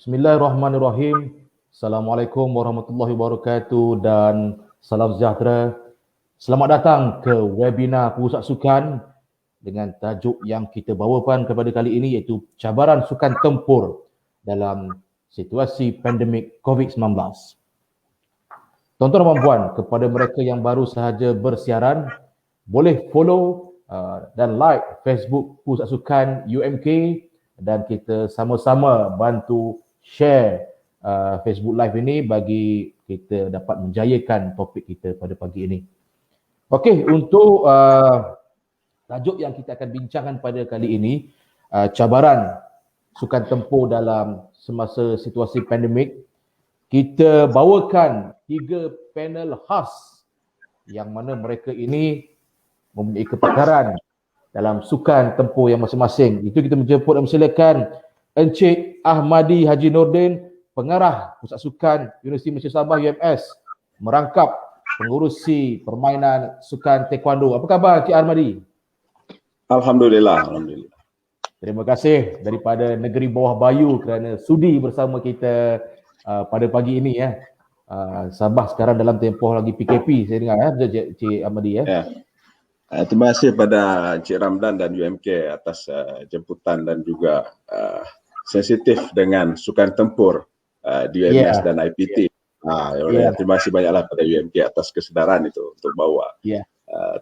Bismillahirrahmanirrahim. Assalamualaikum warahmatullahi wabarakatuh dan salam sejahtera. Selamat datang ke webinar Pusat Sukan dengan tajuk yang kita bawakan kepada kali ini iaitu cabaran sukan tempur dalam situasi pandemik COVID-19. Tuan-tuan dan puan, kepada mereka yang baru sahaja bersiaran, boleh follow dan like Facebook Pusat Sukan UMK dan kita sama-sama bantu share Facebook Live ini bagi kita dapat menjayakan topik kita pada pagi ini. Okey, untuk tajuk yang kita akan bincangkan pada kali ini, cabaran sukan tempur dalam semasa situasi pandemik, kita bawakan 3 panel khas yang mana mereka ini mempunyai kepakaran dalam sukan tempur yang masing-masing. Itu kita menjemput dan mempersilakan Encik Ahmadi Haji Nordin, Pengarah Pusat Sukan Universiti Malaysia Sabah UMS, merangkap pengurusi permainan sukan taekwondo. Apa khabar Encik Ahmadi? Alhamdulillah, alhamdulillah. Terima kasih daripada negeri bawah bayu kerana sudi bersama kita pada pagi ini ya. Sabah sekarang dalam tempoh lagi PKP saya dengar ya, Encik Ahmadi ya. Ya. Terima kasih pada Encik Ramdan dan UMK atas jemputan dan juga sensitif dengan sukan tempur di UMS dan IPT. Terima kasih banyaklah pada UMK atas kesedaran itu untuk bawa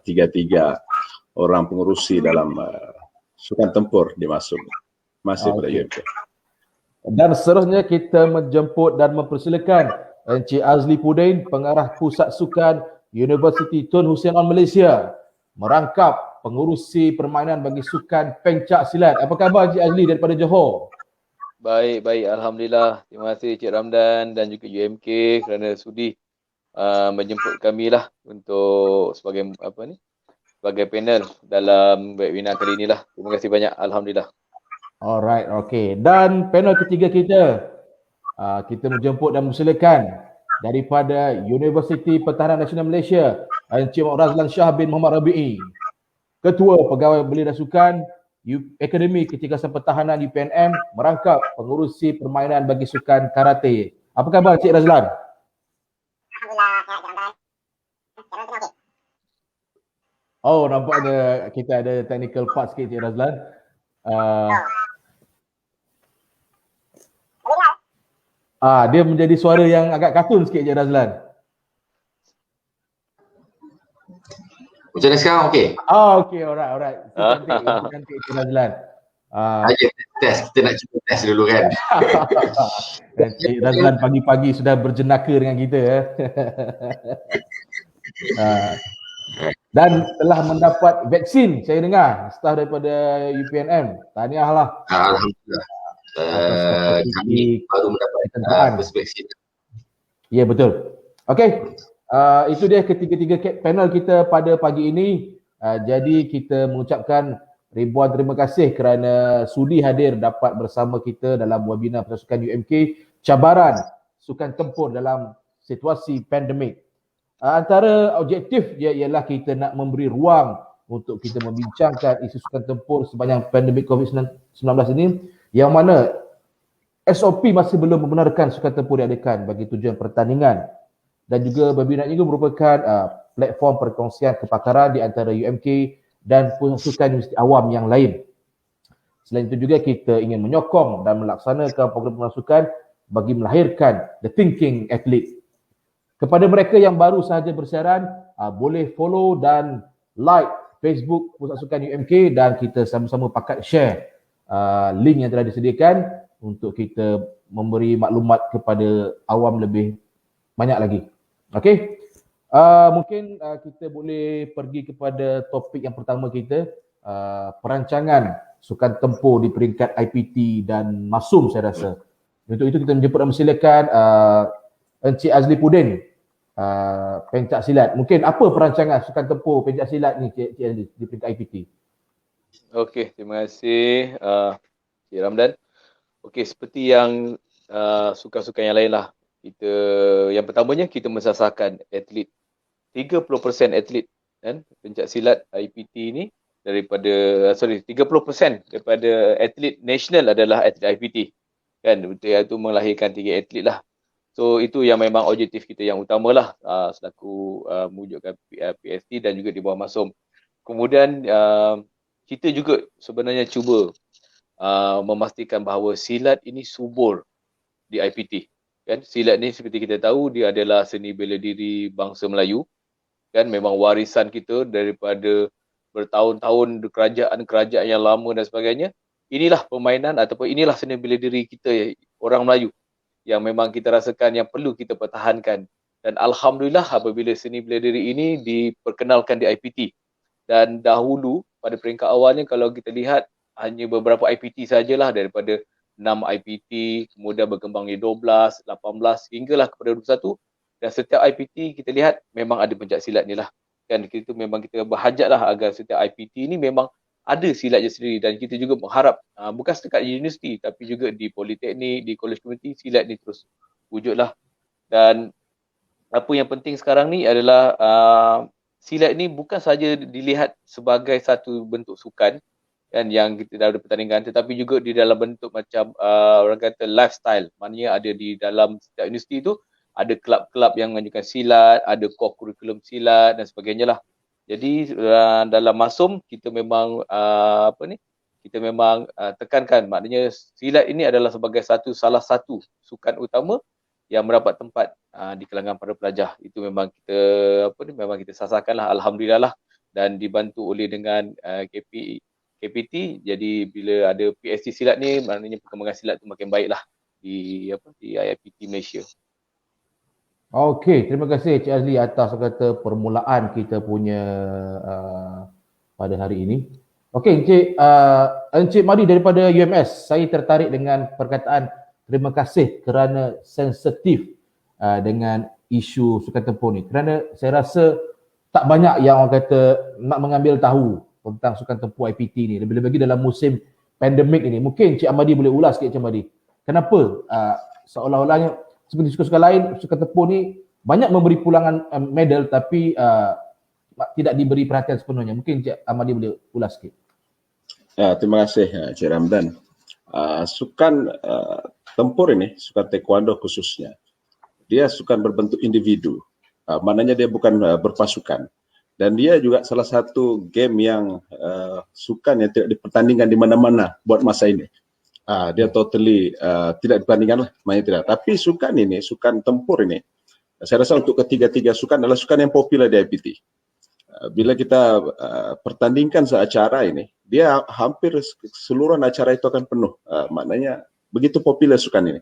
tiga-tiga orang pengurusi dalam sukan tempur dimasuk. Terima kasih pada UMK. Dan seterusnya kita menjemput dan mempersilakan Encik Azli Pudin, Pengarah Pusat Sukan Universiti Tun Hussein Onn Malaysia, merangkap pengurusi permainan bagi sukan pencak silat. Apa khabar Encik Azli daripada Johor? Baik, alhamdulillah. Terima kasih Cik Ramdan dan juga UMK kerana sudi menjemput kami lah untuk sebagai sebagai panel dalam webinar kali inilah. Terima kasih banyak, alhamdulillah. Alright, okey. Dan panel ketiga kita menjemput dan mempersilakan daripada Universiti Pertahanan Nasional Malaysia, Encik Razlan Shah bin Muhammad Rabi'i, Ketua Pegawai Belia dan Sukan Akademi Kecergasan Pertahanan UPNM, merangkap pengurusi permainan bagi sukan karate. Apa khabar Encik Razlan? Oh, nampaknya kita ada technical part sikit Encik Razlan. Dia menjadi suara yang agak kartun sikit Encik Razlan. Macam mana sekarang okey? Okey, alright. Cantik Encik Razlan. Kita nak cuba test dulu kan. Encik Razlan pagi-pagi sudah berjenaka dengan kita dan telah mendapat vaksin saya dengar staf daripada UPNM. Tahniahlah. Alhamdulillah. Kami baru mendapat vaksin. Ya, betul. Okey. Itu dia ketiga-tiga panel kita pada pagi ini. Jadi kita mengucapkan ribuan terima kasih kerana sudi hadir dapat bersama kita dalam webinar Pusat Sukan UMK, cabaran sukan tempur dalam situasi pandemik. Antara objektif dia ialah kita nak memberi ruang untuk kita membincangkan isu sukan tempur sepanjang pandemik COVID-19 ini, yang mana SOP masih belum membenarkan sukan tempur diadakan bagi tujuan pertandingan. Dan juga webinar ini merupakan platform perkongsian kepakaran di antara UMK dan pusat universiti awam yang lain. Selain itu juga kita ingin menyokong dan melaksanakan program pemasukan bagi melahirkan the thinking athlete. Kepada mereka yang baru sahaja bersiaran, boleh follow dan like Facebook Pusat Sukan UMK dan kita sama-sama pakat share link yang telah disediakan untuk kita memberi maklumat kepada awam lebih banyak lagi. Okey. Mungkin kita boleh pergi kepada topik yang pertama kita, perancangan sukan tempur di peringkat IPT dan MASUM saya rasa. Untuk itu kita menjemput dan mempersilakan Encik Azli Pudin, pencak silat. Mungkin apa perancangan sukan tempur pencak silat ni Cik Azli di peringkat IPT? Okey, terima kasih Cik Ramdan. Okey, seperti yang sukan-sukan yang lain lah. Yang pertamanya kita mensasarkan atlet. 30% atlet kan pencak silat IPT ni daripada 30% daripada atlet nasional adalah atlet IPT. Kan, itu melahirkan 3 atlet lah. So itu yang memang objektif kita yang utamalah selaku mewujudkan PST dan juga di bawah Masum. Kemudian kita juga sebenarnya cuba memastikan bahawa silat ini subur di IPT. Kan, silat ni seperti kita tahu dia adalah seni bela diri bangsa Melayu. Kan, memang warisan kita daripada bertahun-tahun kerajaan-kerajaan yang lama dan sebagainya. Inilah permainan ataupun inilah seni bela diri kita orang Melayu yang memang kita rasakan yang perlu kita pertahankan. Dan alhamdulillah apabila seni bela diri ini diperkenalkan di IPT. Dan dahulu pada peringkat awalnya kalau kita lihat hanya beberapa IPT sajalah, daripada 6 IPT, kemudian berkembang di 12, 18 hinggalah kepada 21. Dan setiap IPT kita lihat memang ada pencak silat ni lah. Kan, kita memang kita berhajatlah agar setiap IPT ni memang ada silatnya sendiri, dan kita juga mengharap bukan setakat di universiti tapi juga di politeknik, di college community, silat ni terus wujudlah. Dan apa yang penting sekarang ni adalah silat ni bukan saja dilihat sebagai satu bentuk sukan kan yang kita dah ada pertandingan, tetapi juga di dalam bentuk macam orang kata lifestyle. Maknanya ada di dalam setiap universiti tu ada kelab-kelab yang mengajukan silat, ada core kurikulum silat dan sebagainya lah. Jadi dalam Masum kita memang kita memang tekankan, maknanya silat ini adalah sebagai salah satu sukan utama yang mendapat tempat di kalangan para pelajar. Itu memang kita memang kita sasarkanlah, alhamdulillah lah, dan dibantu oleh dengan KPT. Jadi bila ada PST silat ni, maknanya perkembangan silat tu makin baiklah di IPT Malaysia. Okey, terima kasih Cik Azli atas kata permulaan kita punya pada hari ini. Okey, Encik Madi daripada UMS, saya tertarik dengan perkataan terima kasih kerana sensitif dengan isu sukan tempur ni. Kerana saya rasa tak banyak yang orang kata nak mengambil tahu tentang sukan tempur IPT ni. Lebih-lebih dalam musim pandemik ini. Mungkin Cik Ahmadi boleh ulas sikit Cik Ahmadi. Kenapa seolah-olahnya seperti sukan-sukan lain, sukan tempur ni banyak memberi pulangan medal tapi tidak diberi perhatian sepenuhnya. Mungkin Cik Ahmadi boleh ulas sikit. Ya, terima kasih Cik Ramdan. Sukan tempur ini, sukan taekwondo khususnya, dia sukan berbentuk individu. Maknanya dia bukan berpasukan. Dan dia juga salah satu game yang sukan yang tidak dipertandingkan di mana-mana buat masa ini. Dia totally tidak dibandingkan lah, maknanya tidak. Tapi sukan ini, sukan tempur ini, saya rasa untuk ketiga-tiga sukan adalah sukan yang popular di IPT. Bila kita pertandingkan seacara ini, dia hampir seluruh acara itu akan penuh. Maknanya begitu popular sukan ini.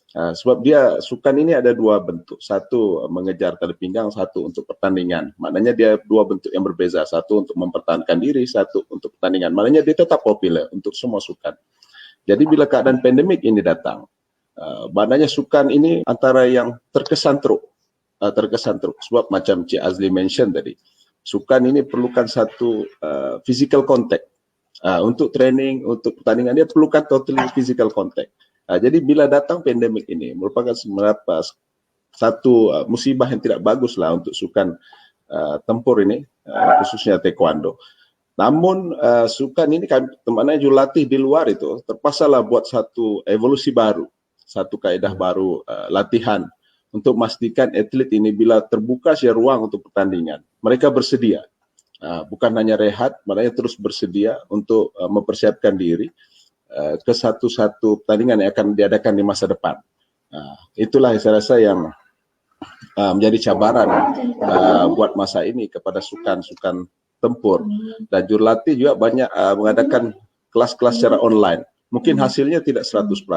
Sebab dia sukan ini ada dua bentuk. Satu mengejar tali pinggang, satu untuk pertandingan. Maknanya dia dua bentuk yang berbeza. Satu untuk mempertahankan diri, satu untuk pertandingan. Maknanya dia tetap popular untuk semua sukan. Jadi bila keadaan pandemik ini datang, maknanya sukan ini antara yang terkesan teruk. Sebab macam Cik Azli mention tadi, sukan ini perlukan satu physical contact. Untuk training, untuk pertandingan dia perlukan totally physical contact. Jadi bila datang pandemik ini merupakan satu musibah yang tidak bagus lah untuk sukan tempur ini, khususnya taekwondo. Namun sukan ini maknanya jurulatih di luar itu terpaksalah buat satu evolusi baru, satu kaedah baru latihan untuk memastikan atlet ini bila terbuka ruang untuk pertandingan, mereka bersedia. Bukan hanya rehat, maknanya terus bersedia untuk mempersiapkan diri ke satu-satu pertandingan yang akan diadakan di masa depan. Itulah saya rasa yang menjadi cabaran buat masa ini kepada sukan-sukan tempur. Dan jurulatih juga banyak mengadakan kelas-kelas secara online. Mungkin hasilnya tidak 100%.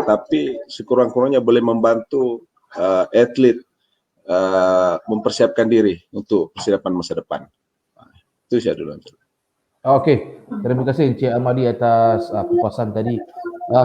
Tapi sekurang-kurangnya boleh membantu atlet mempersiapkan diri untuk persiapan masa depan. Itu saya dulu. Okey, terima kasih Encik Ahmadi atas kupasan tadi.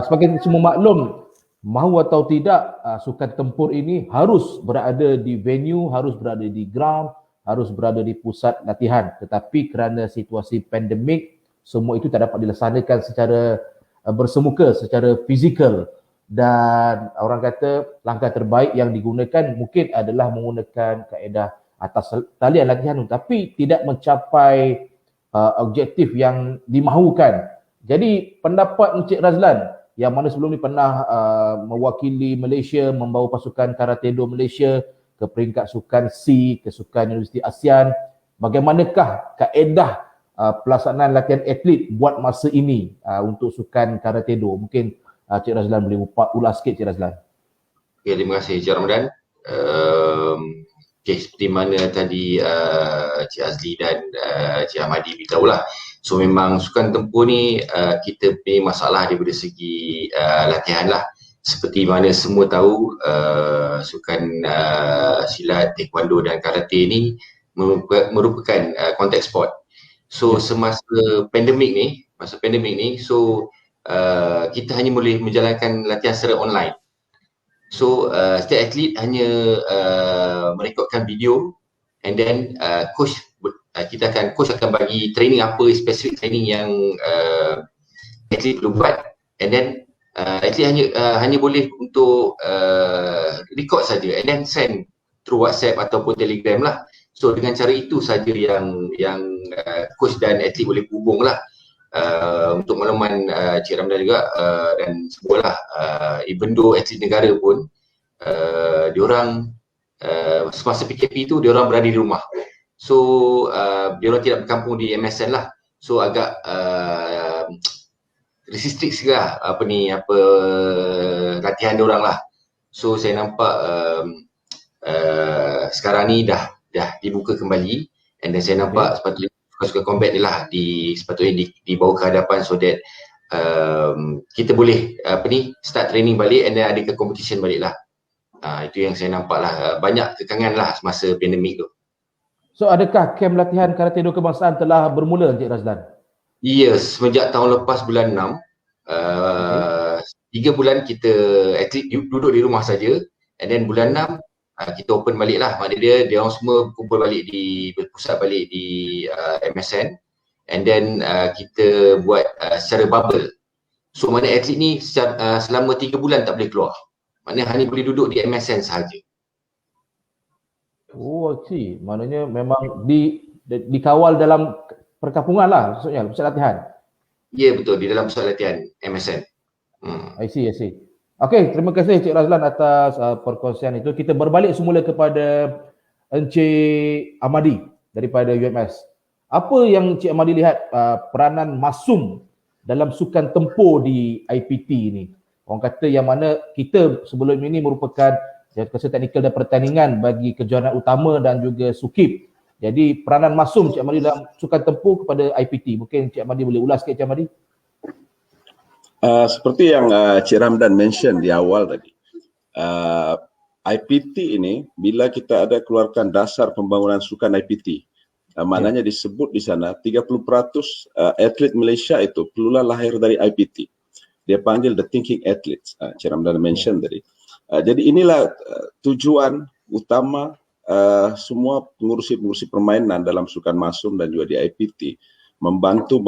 Sebagai semua maklum, mahu atau tidak, sukan tempur ini harus berada di venue, harus berada di ground, harus berada di pusat latihan. Tetapi kerana situasi pandemik, semua itu tak dapat dilaksanakan secara bersemuka, secara fizikal. Dan orang kata langkah terbaik yang digunakan mungkin adalah menggunakan kaedah atas talian latihan, tapi tidak mencapai objektif yang dimahukan. Jadi pendapat Encik Razlan yang mana sebelum ni pernah mewakili Malaysia, membawa pasukan Karate-Do Malaysia ke peringkat sukan C, ke sukan Universiti ASEAN, bagaimanakah kaedah pelaksanaan latihan atlet buat masa ini untuk sukan Karate-Do? Mungkin Cik Razlan boleh ulas sikit, Cik Razlan. Okay, terima kasih Cik Ramadan. Seperti mana tadi Cik Azli dan Cik Ahmadi beritahulah. So memang sukan tempur ni kita punya masalah daripada segi latihan lah. Seperti mana semua tahu sukan silat, taekwondo dan karate ni merupakan contact sport. So semasa pandemik ni, so kita hanya boleh menjalankan latihan secara online. So setiap atlet hanya merekodkan video and then coach akan bagi training apa, specific training yang atlet perlu buat, and then atlet hanya boleh untuk record saja and then send through WhatsApp ataupun Telegram lah. So dengan cara itu saja yang coach dan atlet boleh hubung lah. Untuk makluman Cik Ramdan juga dan semualah, even though atlet negara pun diorang semasa PKP tu diorang berada di rumah. So diorang tidak berkampung di MSN lah. So agak restrict lah latihan diorang lah. So saya nampak sekarang ni dah dibuka kembali, and then saya nampak sepatutnya suka combat ni lah sepatutnya dibawa ke hadapan so that kita boleh start training balik and then ada ke competition balik lah. Itu yang saya nampak lah, banyak kekangan lah semasa pandemik tu. So adakah kem latihan Karate-Do kebangsaan telah bermula, Encik Razlan? Yes, semenjak tahun lepas bulan 6 3 bulan kita atlet duduk di rumah saja, and then bulan 6 kita open balik lah. Maknanya dia orang semua kumpul balik berpusat balik di MSN, and then kita buat secara bubble. So maknanya atlet ni selama 3 bulan tak boleh keluar. Maknanya hanya boleh duduk di MSN sahaja. Oh, cik. Maknanya memang dikawal dalam perkampungan lah maksudnya, pusat latihan. Ya, betul, di dalam pusat latihan MSN. I see. Okey, terima kasih Cik Razlan atas perkongsian itu. Kita berbalik semula kepada Encik Ahmadi daripada UMS. Apa yang Cik Ahmadi lihat peranan Masum dalam sukan tempur di IPT ni? Orang kata yang mana kita sebelum ini merupakan kuasa teknikal dan pertandingan bagi kejohanan utama dan juga SUKIP. Jadi peranan Masum Cik Ahmadi dalam sukan tempur kepada IPT. Mungkin Cik Ahmadi boleh ulas sikit, Cik Ahmadi? Seperti yang Cik Ramdan mention di awal tadi, IPT ini bila kita ada keluarkan dasar pembangunan sukan IPT, maknanya disebut di sana 30% atlet Malaysia itu perlulah lahir dari IPT. Dia panggil the thinking athletes, Cik Ramdan mention tadi. Jadi inilah tujuan utama semua pengurusi permainan dalam sukan Masum dan juga di IPT, membantu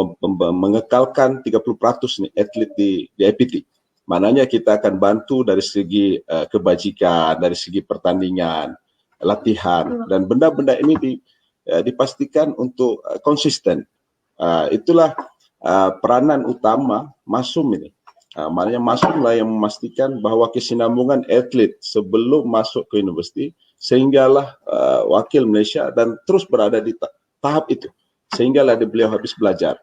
mengekalkan 30% ni atlet di IPT. Maknanya kita akan bantu dari segi kebajikan, dari segi pertandingan, latihan, dan benda-benda ini dipastikan untuk konsisten. Itulah peranan utama Masum ini. Maknanya Masum lah yang memastikan bahawa kesinambungan atlet sebelum masuk ke universiti sehinggalah wakil Malaysia dan terus berada di tahap itu sehinggalah beliau habis belajar.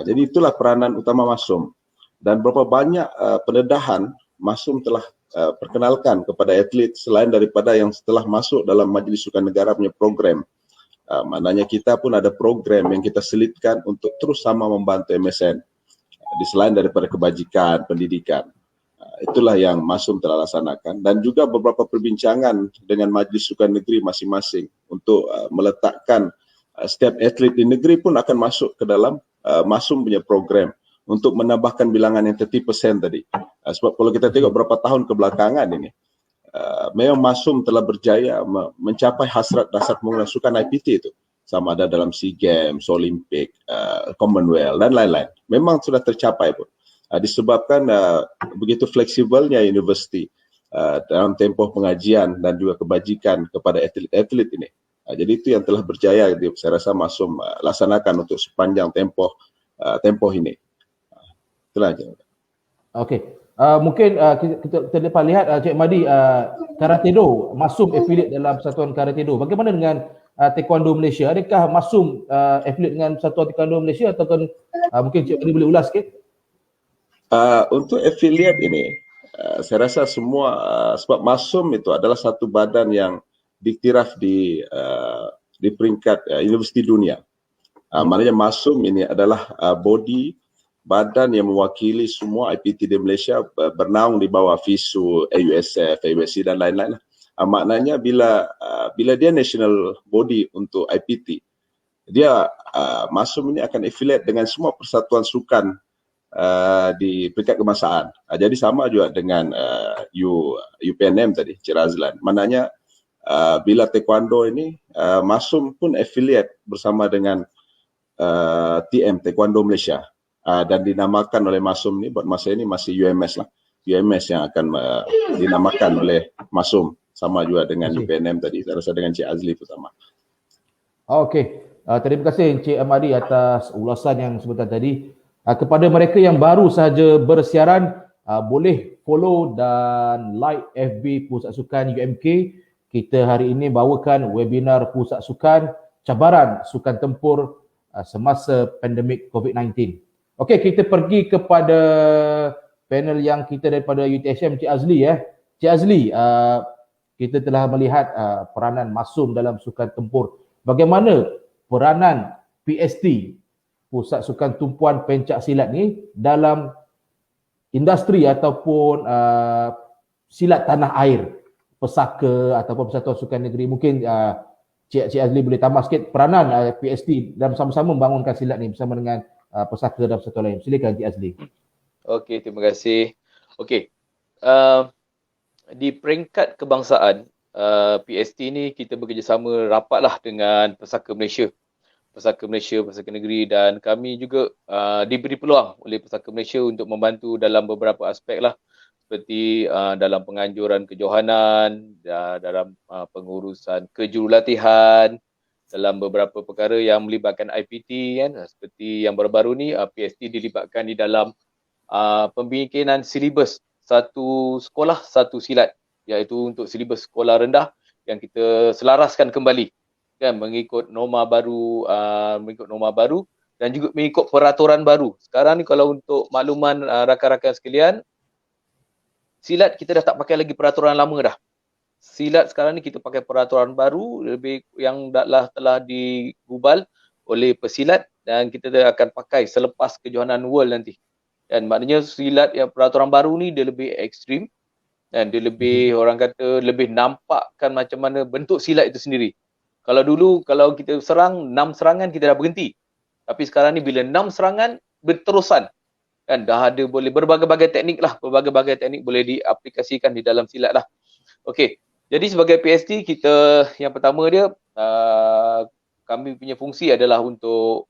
Jadi itulah peranan utama Masum. Dan berapa banyak pendedahan Masum telah perkenalkan kepada atlet selain daripada yang setelah masuk dalam Majlis Sukan Negara punya program. Maknanya kita pun ada program yang kita selitkan untuk terus sama membantu MSN di selain daripada kebajikan, pendidikan. Itulah yang Masum telah laksanakan, dan juga beberapa perbincangan dengan Majlis Sukan Negeri masing-masing untuk meletakkan setiap atlet di negeri pun akan masuk ke dalam Masum punya program untuk menambahkan bilangan yang 30% tadi. Sebab kalau kita tengok berapa tahun kebelakangan ini, memang Masum telah berjaya mencapai hasrat dasar pembangunan sukan IPT itu. Sama ada dalam SEA Games, Olimpik, Commonwealth dan lain-lain. Memang sudah tercapai pun. Disebabkan begitu fleksibelnya universiti dalam tempoh pengajian dan juga kebajikan kepada atlet-atlet ini. Jadi itu yang telah berjaya saya rasa Masum laksanakan untuk sepanjang tempoh ini. Itulah aja. Okey. Mungkin kita dapat lihat Cik Madi, Karatedo, Masum affiliate dalam Persatuan Karatedo. Bagaimana dengan Taekwondo Malaysia? Adakah Masum affiliate dengan Persatuan Taekwondo Malaysia ataupun mungkin Cik Madi boleh ulas sikit? Untuk affiliate ini, saya rasa semua sebab Masum itu adalah satu badan yang diktiraf di peringkat universiti dunia. Maknanya Masum ini adalah badan yang mewakili semua IPT di Malaysia, bernaung di bawah FISU, AUSF, AUSC dan lain-lain. Maknanya bila dia national body untuk IPT, dia Masum ini akan affiliate dengan semua persatuan sukan di peringkat kebangsaan. Jadi sama juga dengan UPNM tadi, Cik Razlan. Maknanya bila taekwondo ini Masum pun affiliate bersama dengan TM Taekwondo Malaysia. Dan dinamakan oleh Masum ni buat masa ini masih UMS lah. UMS yang akan dinamakan oleh Masum, sama juga dengan UPNM tadi. Saya rasa dengan Cik Azli itu sama. Okey. Terima kasih Cik Ahmadi atas ulasan yang sebentar tadi. Kepada mereka yang baru sahaja bersiaran, boleh follow dan like FB Pusat Sukan UMK. Kita hari ini bawakan webinar Pusat Sukan, cabaran sukan tempur semasa pandemik COVID-19. Okey, kita pergi kepada panel yang kita daripada UTHM, Cik Azli ya. Cik Azli, kita telah melihat peranan Masum dalam sukan tempur. Bagaimana peranan PST, Pusat Sukan Tumpuan Pencak Silat ni dalam industri ataupun silat tanah air, pesaka ataupun Persatuan Sukan Negeri? Mungkin Cik Azli boleh tambah sikit peranan PST dalam sama-sama membangunkan silat ni bersama dengan pesaka dan persatuan lain. Silakan Cik Azli. Okey, terima kasih. Okey. Di peringkat kebangsaan, PST ni kita bekerjasama rapatlah dengan Pesaka Malaysia, Pesaka Negeri, dan kami juga diberi peluang oleh Pesaka Malaysia untuk membantu dalam beberapa aspek lah, seperti dalam penganjuran kejohanan, dalam pengurusan kejurulatihan, dalam beberapa perkara yang melibatkan IPT kan, seperti yang baru-baru ni PST dilibatkan di dalam pembikinan silibus satu sekolah satu silat, iaitu untuk silibus sekolah rendah yang kita selaraskan kembali kan, mengikut norma baru dan juga mengikut peraturan baru. Sekarang ni kalau untuk makluman rakan-rakan sekalian, silat kita dah tak pakai lagi peraturan lama dah. Silat sekarang ni kita pakai peraturan baru lebih yang telah digubal oleh pesilat, dan kita akan pakai selepas kejohanan world nanti. Dan maknanya silat yang peraturan baru ni dia lebih ekstrim dan dia lebih orang kata lebih nampakkan macam mana bentuk silat itu sendiri. Kalau dulu kalau kita serang 6 serangan kita dah berhenti. Tapi sekarang ni bila 6 serangan berterusan kan, dah ada boleh berbagai-bagai teknik boleh diaplikasikan di dalam silat lah. Okey. Jadi sebagai PST kita yang pertama dia kami punya fungsi adalah untuk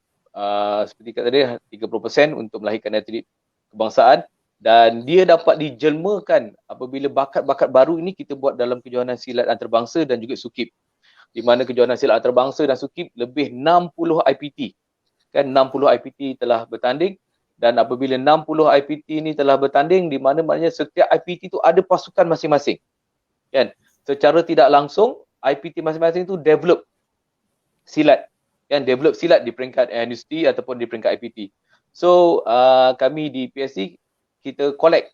seperti kata dia 30% untuk melahirkan atlet kebangsaan, dan dia dapat dijelmakan apabila bakat-bakat baru ini kita buat dalam kejohanan silat antarabangsa dan juga SUKIP. Di mana kejohanan silat antarabangsa dan SUKIP lebih 60 IPT. Kan 60 IPT telah bertanding, dan apabila 60 IPT ini telah bertanding, di mana maknanya setiap IPT itu ada pasukan masing-masing. Kan? Secara tidak langsung IPT masing-masing itu develop silat, kan, develop silat di peringkat industri ataupun di peringkat IPT. So kami di PSC kita collect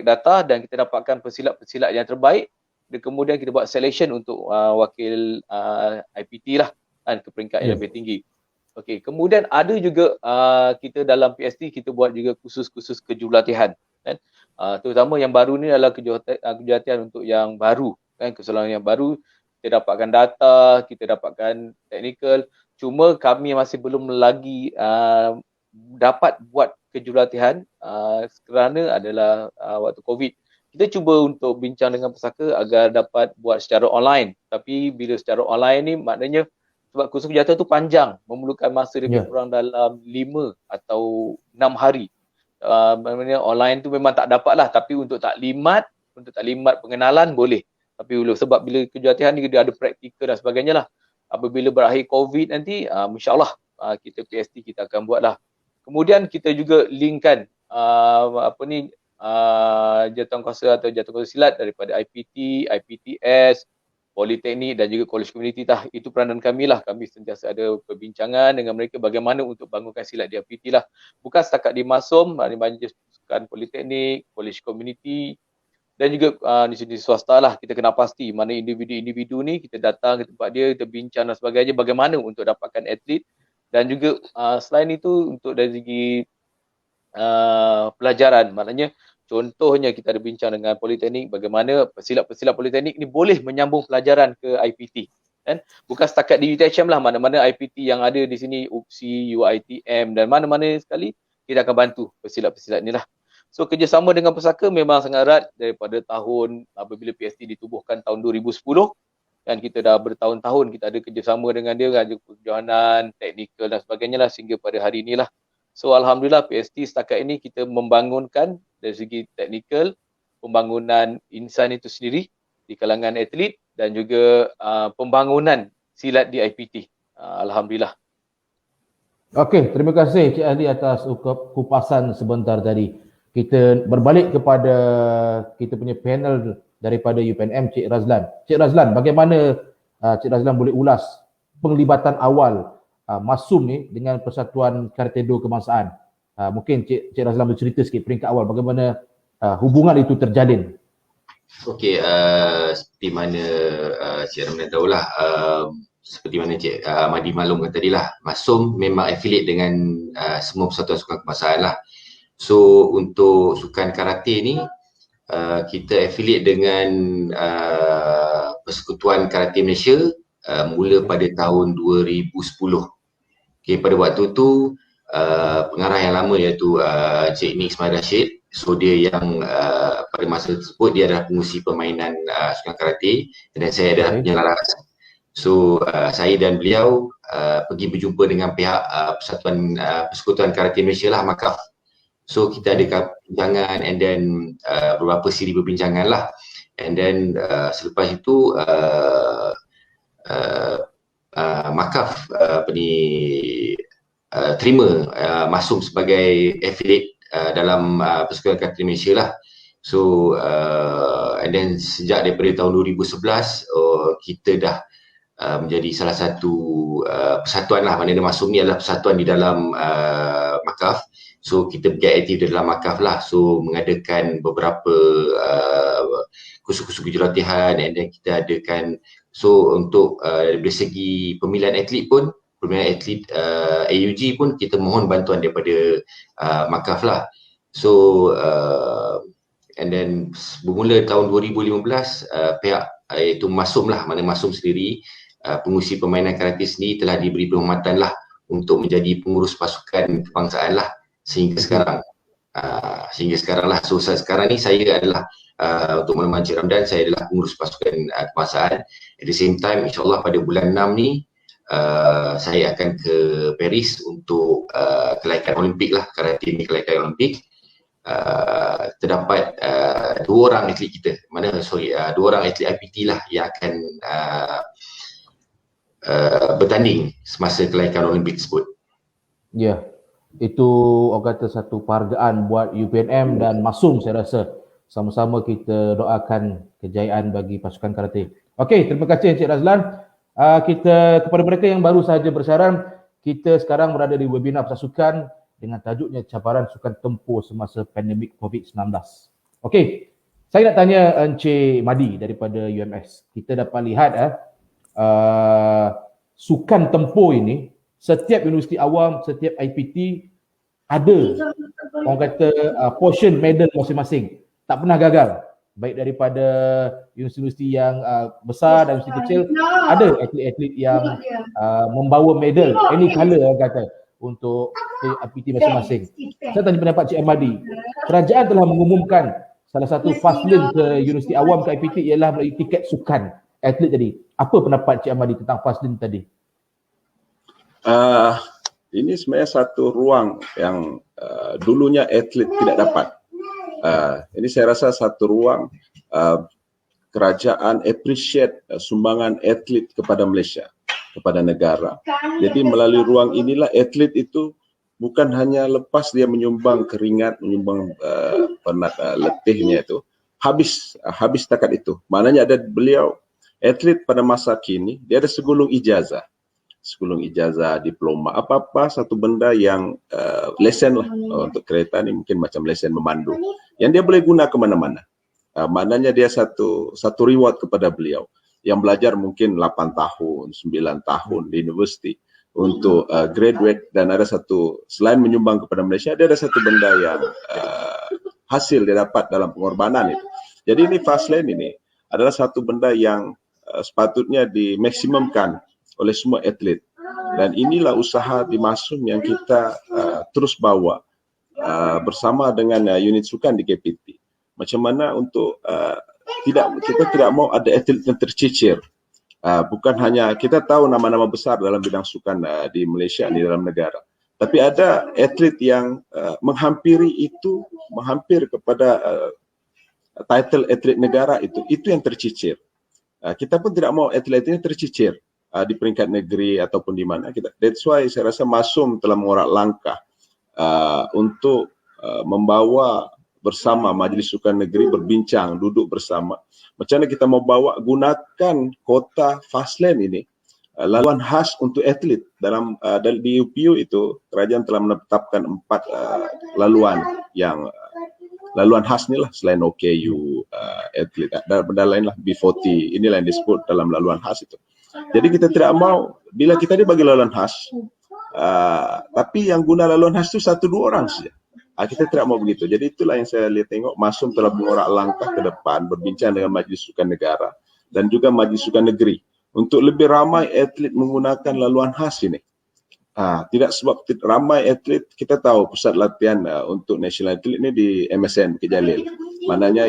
data dan kita dapatkan pesilat-pesilat yang terbaik, dan kemudian kita buat selection untuk wakil IPT lah kan, ke peringkat yang lebih tinggi. Okey, kemudian ada juga kita dalam PST kita buat juga khusus-khusus kejurulatihan kan. Terutama yang baru ni adalah kejurulatihan untuk yang baru kan, kesalahan yang baru. Kita dapatkan data, kita dapatkan technical, cuma kami masih belum lagi dapat buat kejurulatihan kerana adalah waktu COVID. Kita cuba untuk bincang dengan pesaka agar dapat buat secara online, tapi bila secara online ni maknanya sebab kursus kejurulatihan tu panjang, memerlukan masa lebih kurang dalam 5 atau 6 hari. Maknanya online tu memang tak dapat lah, tapi untuk taklimat pengenalan boleh. Tapi sebab bila kejurulatihan ni dia ada praktikal dan sebagainya lah. apabila berakhir COVID nanti, insyaAllah kita PST kita akan buatlah. Kemudian kita juga linkkan jawatankuasa atau jawatankuasa silat daripada IPT, IPTS, Politeknik dan juga College Community lah. Itu peranan kami lah. Kami sentiasa ada perbincangan dengan mereka bagaimana untuk bangunkan silat di IPT lah. Bukan setakat di Masum, banyak sukan Politeknik, College Community dan juga di sini swasta lah. Kita kena pasti mana individu-individu ni kita datang ke tempat dia, kita bincang dan sebagainya bagaimana untuk dapatkan atlet. Dan juga selain itu untuk dari segi pelajaran, maknanya contohnya kita ada bincang dengan Politeknik bagaimana pesilat-pesilat Politeknik ni boleh menyambung pelajaran ke IPT. Kan? Bukan setakat di UTHM lah, mana-mana IPT yang ada di sini, UPSI, UITM dan mana-mana sekali kita akan bantu pesilat-pesilat ni lah. So kerjasama dengan pesaka memang sangat erat daripada tahun apabila PST ditubuhkan tahun 2010. Kan kita dah bertahun-tahun kita ada kerjasama dengan dia, ada kejohanan, teknikal dan sebagainya lah sehingga pada hari inilah. So Alhamdulillah PST setakat ini kita membangunkan dari segi teknikal, pembangunan insan itu sendiri di kalangan atlet dan juga pembangunan silat di IPT. Alhamdulillah. Okey, terima kasih Cik Ali atas kupasan sebentar tadi. Kita berbalik kepada kita punya panel daripada UPNM, Cik Razlan. Cik Razlan, bagaimana Cik Razlan boleh ulas penglibatan awal Masum ni dengan Persatuan Karate-Do Kebangsaan? Mungkin Cik Razlan bercerita sikit peringkat awal bagaimana hubungan itu terjalin. Okey, seperti mana Cik Ramdan tahulah, seperti mana Cik Madi maklumkan tadilah, Masum memang affiliate dengan semua persatuan sukan kebangsaan lah. So untuk sukan karate ni kita affiliate dengan Persekutuan Karate Malaysia mula pada tahun 2010. Okay, pada waktu tu pengarah yang lama iaitu Cik Nik Ismail Rashid. So dia yang pada masa tersebut dia adalah pengurusi permainan sukan karate dan saya adalah penyelaras. So saya dan beliau pergi berjumpa dengan pihak Persekutuan Karate Malaysia lah, MAKAF. So kita ada perbincangan and then beberapa siri perbincangan lah. And then selepas itu MAKAF terima Masum sebagai affiliate dalam Persekutuan Karate Malaysia lah. So and then sejak daripada tahun 2011 kita dah menjadi salah satu persatuan lah, maknanya Masum ni adalah persatuan di dalam MAKAF. So kita berjaya aktif di dalam MAKAF lah. So mengadakan beberapa kursus-kursus latihan and then kita adakan. So untuk dari segi pemilihan atlet pun, pemilihan atlet AUG pun kita mohon bantuan daripada MAKAF lah. So and then bermula tahun 2015 pihak iaitu Masum lah, mana Masum sendiri pengurusi permainan karate sendiri telah diberi penghormatan lah untuk menjadi pengurus pasukan kebangsaan lah sehingga sekarang lah. So sekarang ni saya adalah untuk menemani Cik Ramdan, saya adalah pengurus pasukan kebangsaan. At the same time, insyaAllah pada bulan 6 ni saya akan ke Paris untuk kelaikan Olimpik lah, karate ni kelaikan Olimpik. Terdapat 2 orang atlet kita, 2 orang atlet IPT lah yang akan bertanding semasa kelaikan Olimpik tersebut. Ya, itu orang kata satu penghargaan buat UPNM dan Masum. Saya rasa sama-sama kita doakan kejayaan bagi pasukan karate. Okey, terima kasih Encik Razlan. Kita kepada mereka yang baru sahaja bersiaran, kita sekarang berada di webinar pasukan dengan tajuknya cabaran sukan tempur semasa pandemik COVID-19. Okey, saya nak tanya Encik Madi daripada UMS. Kita dapat lihat sukan tempur ini, setiap universiti awam, setiap IPT ada orang kata portion medal masing-masing. Tak pernah gagal. Baik daripada universiti yang besar dan universiti kecil, ada atlet-atlet yang membawa medal any color orang kata untuk IPT masing-masing. Saya tanya pendapat Cik Madi. Kerajaan telah mengumumkan salah satu faslin ke universiti awam ke IPT ialah melalui tiket sukan atlet tadi. Apa pendapat Cik Madi tentang faslin tadi? Ini sebenarnya satu ruang yang dulunya atlet tidak dapat. Ini saya rasa satu ruang kerajaan appreciate sumbangan atlet kepada Malaysia. kepada negara. Jadi melalui ruang inilah atlet itu bukan hanya lepas dia menyumbang keringat, menyumbang penat letihnya itu, habis takat itu. Maknanya ada beliau atlet pada masa kini, dia ada segulung ijazah, diploma, apa-apa satu benda yang lesen lah. Untuk kereta ni mungkin macam lesen memandu, yang dia boleh guna ke mana-mana. Maknanya dia satu reward kepada beliau yang belajar mungkin 8 tahun, 9 tahun di universiti untuk graduate, dan ada satu, selain menyumbang kepada Malaysia, dia ada satu benda yang hasil dia dapat dalam pengorbanan itu. Jadi ini fast lane ini adalah satu benda yang sepatutnya dimaksimumkan oleh semua atlet, dan inilah usaha di Masum yang kita terus bawa bersama dengan unit sukan di KPT. Macam mana untuk kita tidak mau ada atlet yang tercicir. Bukan hanya kita tahu nama-nama besar dalam bidang sukan di Malaysia, di dalam negara, tapi ada atlet yang menghampir kepada title atlet negara itu yang tercicir. Kita pun tidak mau atlet ini tercicir di peringkat negeri ataupun di mana kita. That's why saya rasa Masum telah mengorak langkah untuk membawa bersama Majlis Sukan Negeri, berbincang, duduk bersama macam mana kita mau bawa, gunakan kota fast lane ini, laluan khas untuk atlet. Dalam di UPU itu kerajaan telah menetapkan 4 laluan yang laluan khas ni lah, selain OKU, atlet dan benda lain lah, B40, inilah yang disebut dalam laluan khas itu. Jadi kita tidak mau bila kita dibagi laluan khas, tapi yang guna laluan khas itu 1-2 orang saja. Kita tidak mau begitu. Jadi itulah yang saya lihat, tengok Masum telah mengorak langkah ke depan, berbincang dengan Majlis Sukan Negara dan juga Majlis Sukan Negeri untuk lebih ramai atlet menggunakan laluan khas ini. Tidak sebab ramai atlet, kita tahu pusat latihan untuk national atlet ini di MSN Bukit Jalil. Maknanya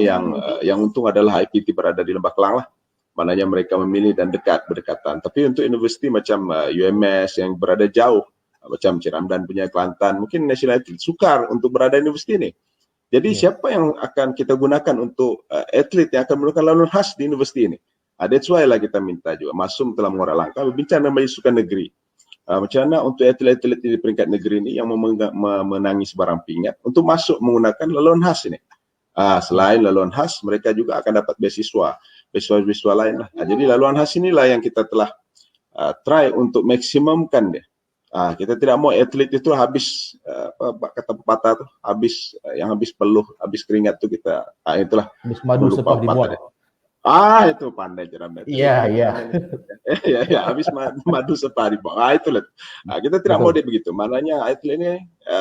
yang untung adalah IPT berada di Lembah Kelang lah. Maknanya mereka memilih dan berdekatan. Tapi untuk universiti macam UMS yang berada jauh, macam Cik Ramdan punya Kelantan, mungkin national atlet sukar untuk berada di universiti ini. Jadi siapa yang akan kita gunakan untuk atlet yang akan menggunakan laluan khas di universiti ini? That's why lah kita minta juga, Masum telah mengorak langkah berbincang dengan Majlis Sukan Negeri. Macam mana untuk atlet-atlet di peringkat negeri ini yang memenangi sebarang pingat untuk masuk menggunakan laluan khas ini. Selain laluan khas, mereka juga akan dapat beasiswa lain lah. Jadi laluan khas inilah yang kita telah try untuk maksimumkan dia. Kita tidak mau atlet itu habis kata pepatah tu, habis peluh, habis keringat tu kita itulah habis madu sepah dibuat. Itu pandai Jeram. Ya. Habis madu sepah dibuat. Itulah. Kita tidak mau dia begitu. Maknanya atlet ini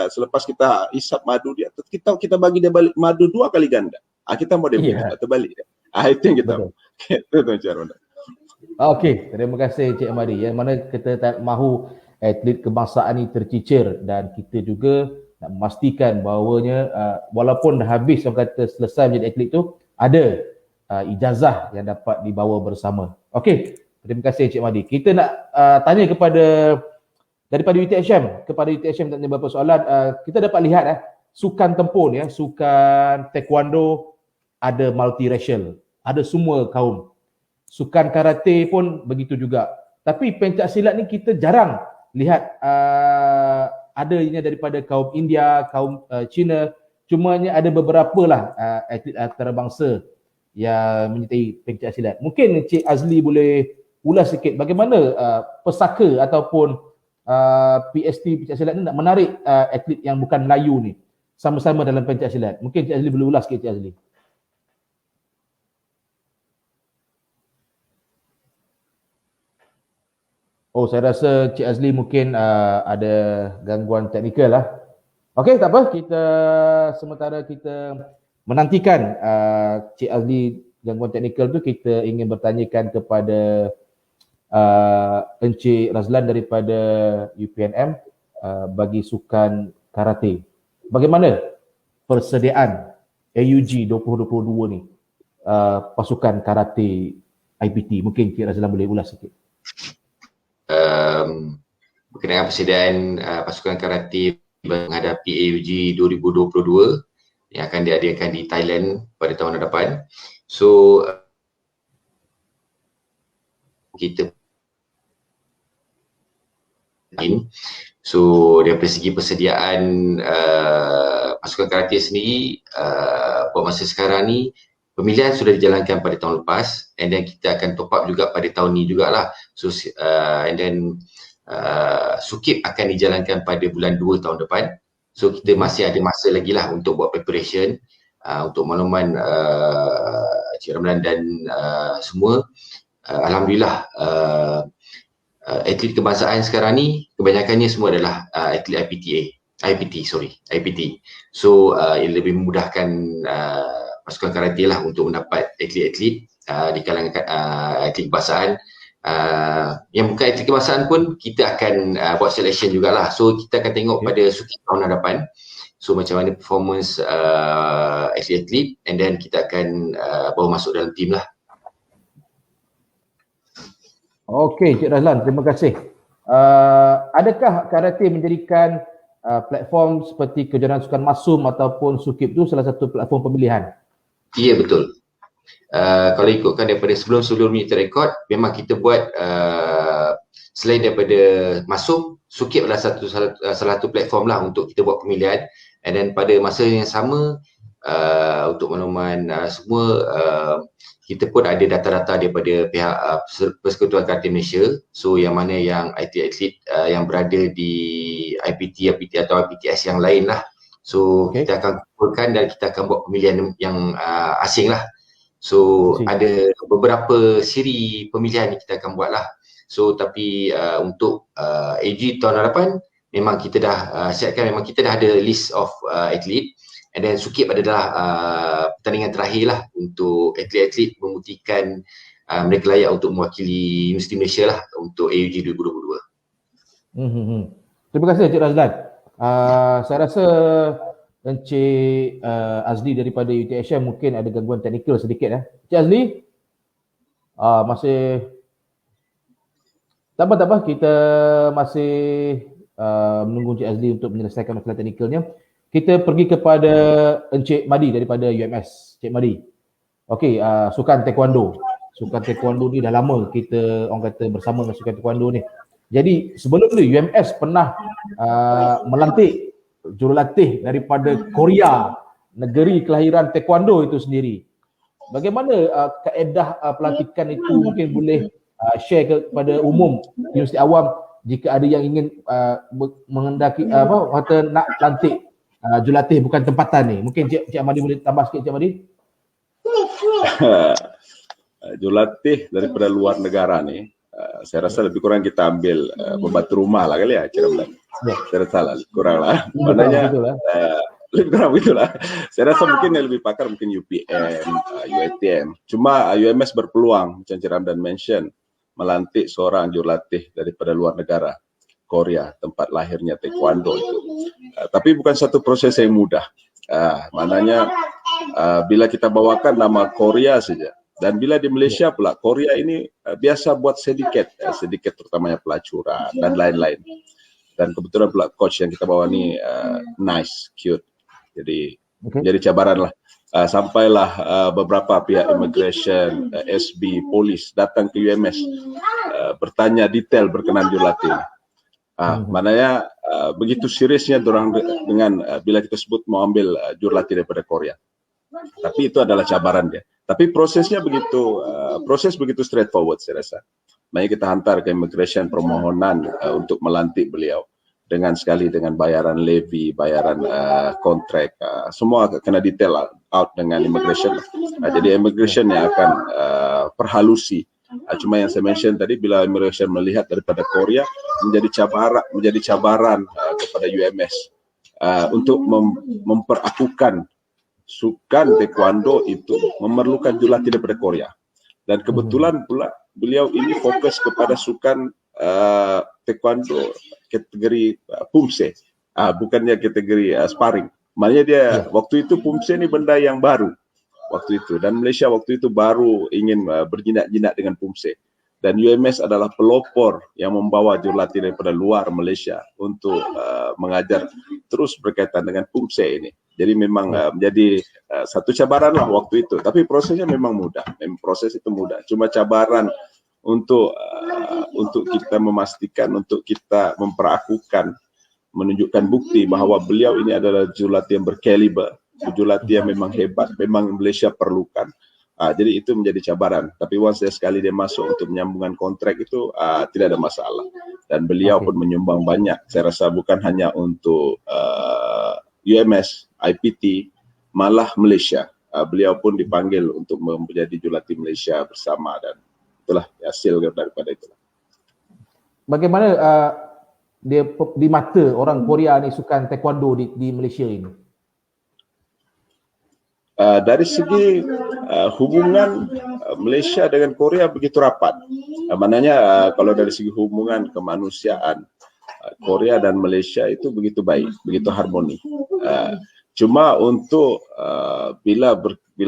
selepas kita isap madu dia, kita bagi dia balik madu 2 kali ganda. Kita mau dia begitu atau balik dia. Itu yang kita mau. Itu cara. Okey, terima kasih Cik Ahmadi. Yang mana kita tak mahu atlet kebangsaan ini tercicir, dan kita juga nak memastikan bahawanya walaupun dah habis orang kata selesai menjadi atlet tu, ada ijazah yang dapat dibawa bersama. Okey, terima kasih Cik Mahdi. Kita nak tanya kepada daripada UTHM, nak tanya beberapa soalan. Kita dapat lihat sukan tempur ni, sukan taekwondo ada multiracial, ada semua kaum. Sukan karate pun begitu juga. Tapi pencak silat ni kita jarang lihat adanya daripada kaum India, kaum Cina. Cumanya ada beberapa lah atlet antarabangsa yang menyertai pencak silat. Mungkin Cik Azli boleh ulas sikit bagaimana pesaka ataupun PST pencak silat ni nak menarik atlet yang bukan Melayu ni sama-sama dalam pencak silat. Mungkin Cik Azli boleh ulas sikit, Cik Azli. Saya rasa Cik Azli mungkin ada gangguan teknikal lah. Okey, tak apa. Sementara kita menantikan Cik Azli gangguan teknikal tu, kita ingin bertanyakan kepada Encik Razlan daripada UPNM bagi sukan karate. Bagaimana persediaan AUG 2022 ni, pasukan karate IPT? Mungkin Cik Razlan boleh ulas sikit. Berkenaan persediaan pasukan karate menghadapi AUG 2022 yang akan diadakan di Thailand pada tahun hadapan. So kita So daripada segi persediaan pasukan karate sendiri, buat masa sekarang ni pemilihan sudah dijalankan pada tahun lepas, and then kita akan top up juga pada tahun ni jugalah. So and then Sukip akan dijalankan pada bulan 2 tahun depan. So kita masih ada masa lagi lah untuk buat preparation. Untuk makluman Cik Ramlan dan semua, alhamdulillah atlet kebangsaan sekarang ni kebanyakannya semua adalah atlet IPT. So ia lebih memudahkan pasukan karate lah untuk mendapat atlet-atlet di kalangan atlet kebangsaan. Yang bukan atlet kebangsaan pun kita akan buat selection jugalah. So kita akan tengok pada Sukip tahun hadapan. So macam mana performance atlet-atlet, and then kita akan bawa masuk dalam tim lah. Okey, Cik Razlan, terima kasih. Adakah karate menjadikan platform seperti kejuaraan sukan masum ataupun Sukip tu salah satu platform pemilihan? Ya, betul. Kalau ikutkan daripada sebelum ni terrekod, memang kita buat selain daripada masum, Sukip adalah salah satu platform lah untuk kita buat pemilihan. And then pada masa yang sama, untuk makluman semua, kita pun ada data-data daripada pihak Persekutuan Karate Malaysia. So yang mana yang atlet-atlet yang berada di IPT atau IPTS yang lain lah. So kita akan kumpulkan dan kita akan buat pemilihan yang asing lah. So ada beberapa siri pemilihan yang kita akan buat lah. So tapi untuk AG tahun hadapan memang kita dah siapkan, memang kita dah ada list of atlet. And then Sukip adalah pertandingan terakhir lah untuk atlet-atlet membuktikan mereka layak untuk mewakili Universiti Malaysia lah untuk AUG 2022. Terima kasih Cik Razlan. Saya rasa Encik Azli daripada UTHM mungkin ada gangguan teknikal sedikit. Cik Azli, masih tak apa, kita masih menunggu Encik Azli untuk menyelesaikan masalah teknikalnya. Kita pergi kepada Encik Madi daripada UMS. Encik Madi. Okey, sukan taekwondo. Sukan taekwondo ni dah lama kita orang kata bersama dengan sukan taekwondo ni. Jadi sebelum ni UMS pernah melantik jurulatih daripada Korea, negeri kelahiran taekwondo itu sendiri. Bagaimana kaedah pelantikan itu, mungkin boleh share kepada umum universiti awam jika ada yang ingin mengendaki kata nak lantik jurulatih bukan tempatan ni. Mungkin Cik Amadi boleh tambah sikit, Cik Amadi. Jurulatih daripada luar negara ni, saya rasa lebih kurang kita ambil pembantu rumah lah kali ya, Cik Ramlan. Saya rasa lah, kurang lah. Maknanya lebih kurang begitulah. Saya rasa mungkin yang lebih pakar mungkin UPM, UiTM. Cuma UMS berpeluang, macam Cik Ramlan mention, melantik seorang jurulatih daripada luar negara, Korea, tempat lahirnya taekwondo itu. Tapi bukan satu proses yang mudah. Maknanya bila kita bawakan nama Korea saja, dan bila di Malaysia pula, Korea ini biasa buat sedikit terutamanya pelacuran dan lain-lain. Dan kebetulan pula coach yang kita bawa ni nice, cute. Jadi jadi cabaran lah. Sampailah beberapa pihak immigration, SB, polis datang ke UMS bertanya detail berkenaan jurulatih. Maknanya begitu seriusnya dorang dengan bila kita sebut mau ambil jurulatih daripada Korea. Tapi itu adalah cabaran dia. Tapi prosesnya begitu straightforward saya rasa. Makanya kita hantar ke immigration permohonan untuk melantik beliau dengan bayaran levy, bayaran kontrak, semua kena detail out dengan immigration. Jadi immigration yang akan perhalusi. Cuma yang saya mention tadi, bila immigration melihat daripada Korea menjadi cabaran kepada UMS untuk memperakukan sukan taekwondo itu memerlukan jurulatih daripada Korea. Dan kebetulan pula beliau ini fokus kepada sukan taekwondo kategori pumse, bukannya kategori sparring. Maknanya dia waktu itu pumse ni benda yang baru waktu itu, dan Malaysia waktu itu baru ingin berjinak-jinak dengan pumse. Dan UMS adalah pelopor yang membawa jurulatih daripada luar Malaysia untuk mengajar terus berkaitan dengan pumse ini. Jadi memang menjadi satu cabaran lah waktu itu. Tapi prosesnya memang mudah. Proses itu mudah. Cuma cabaran untuk kita memastikan, untuk kita memperakukan, menunjukkan bukti bahawa beliau ini adalah jurulatih yang berkaliber, jurulatih yang memang hebat, memang Malaysia perlukan. Jadi itu menjadi cabaran. Tapi once sekali dia masuk untuk menyambungkan kontrak itu tidak ada masalah. Dan beliau pun menyumbang banyak. Saya rasa bukan hanya untuk UMS, IPT, malah Malaysia. Beliau pun dipanggil untuk menjadi jurulatih Malaysia bersama, dan itulah hasil daripada itu. Bagaimana dia di mata orang Korea ni sukan taekwondo di Malaysia ini? Dari segi hubungan Malaysia dengan Korea begitu rapat. Maknanya kalau dari segi hubungan kemanusiaan, Korea dan Malaysia itu begitu baik, begitu harmoni. Cuma untuk bila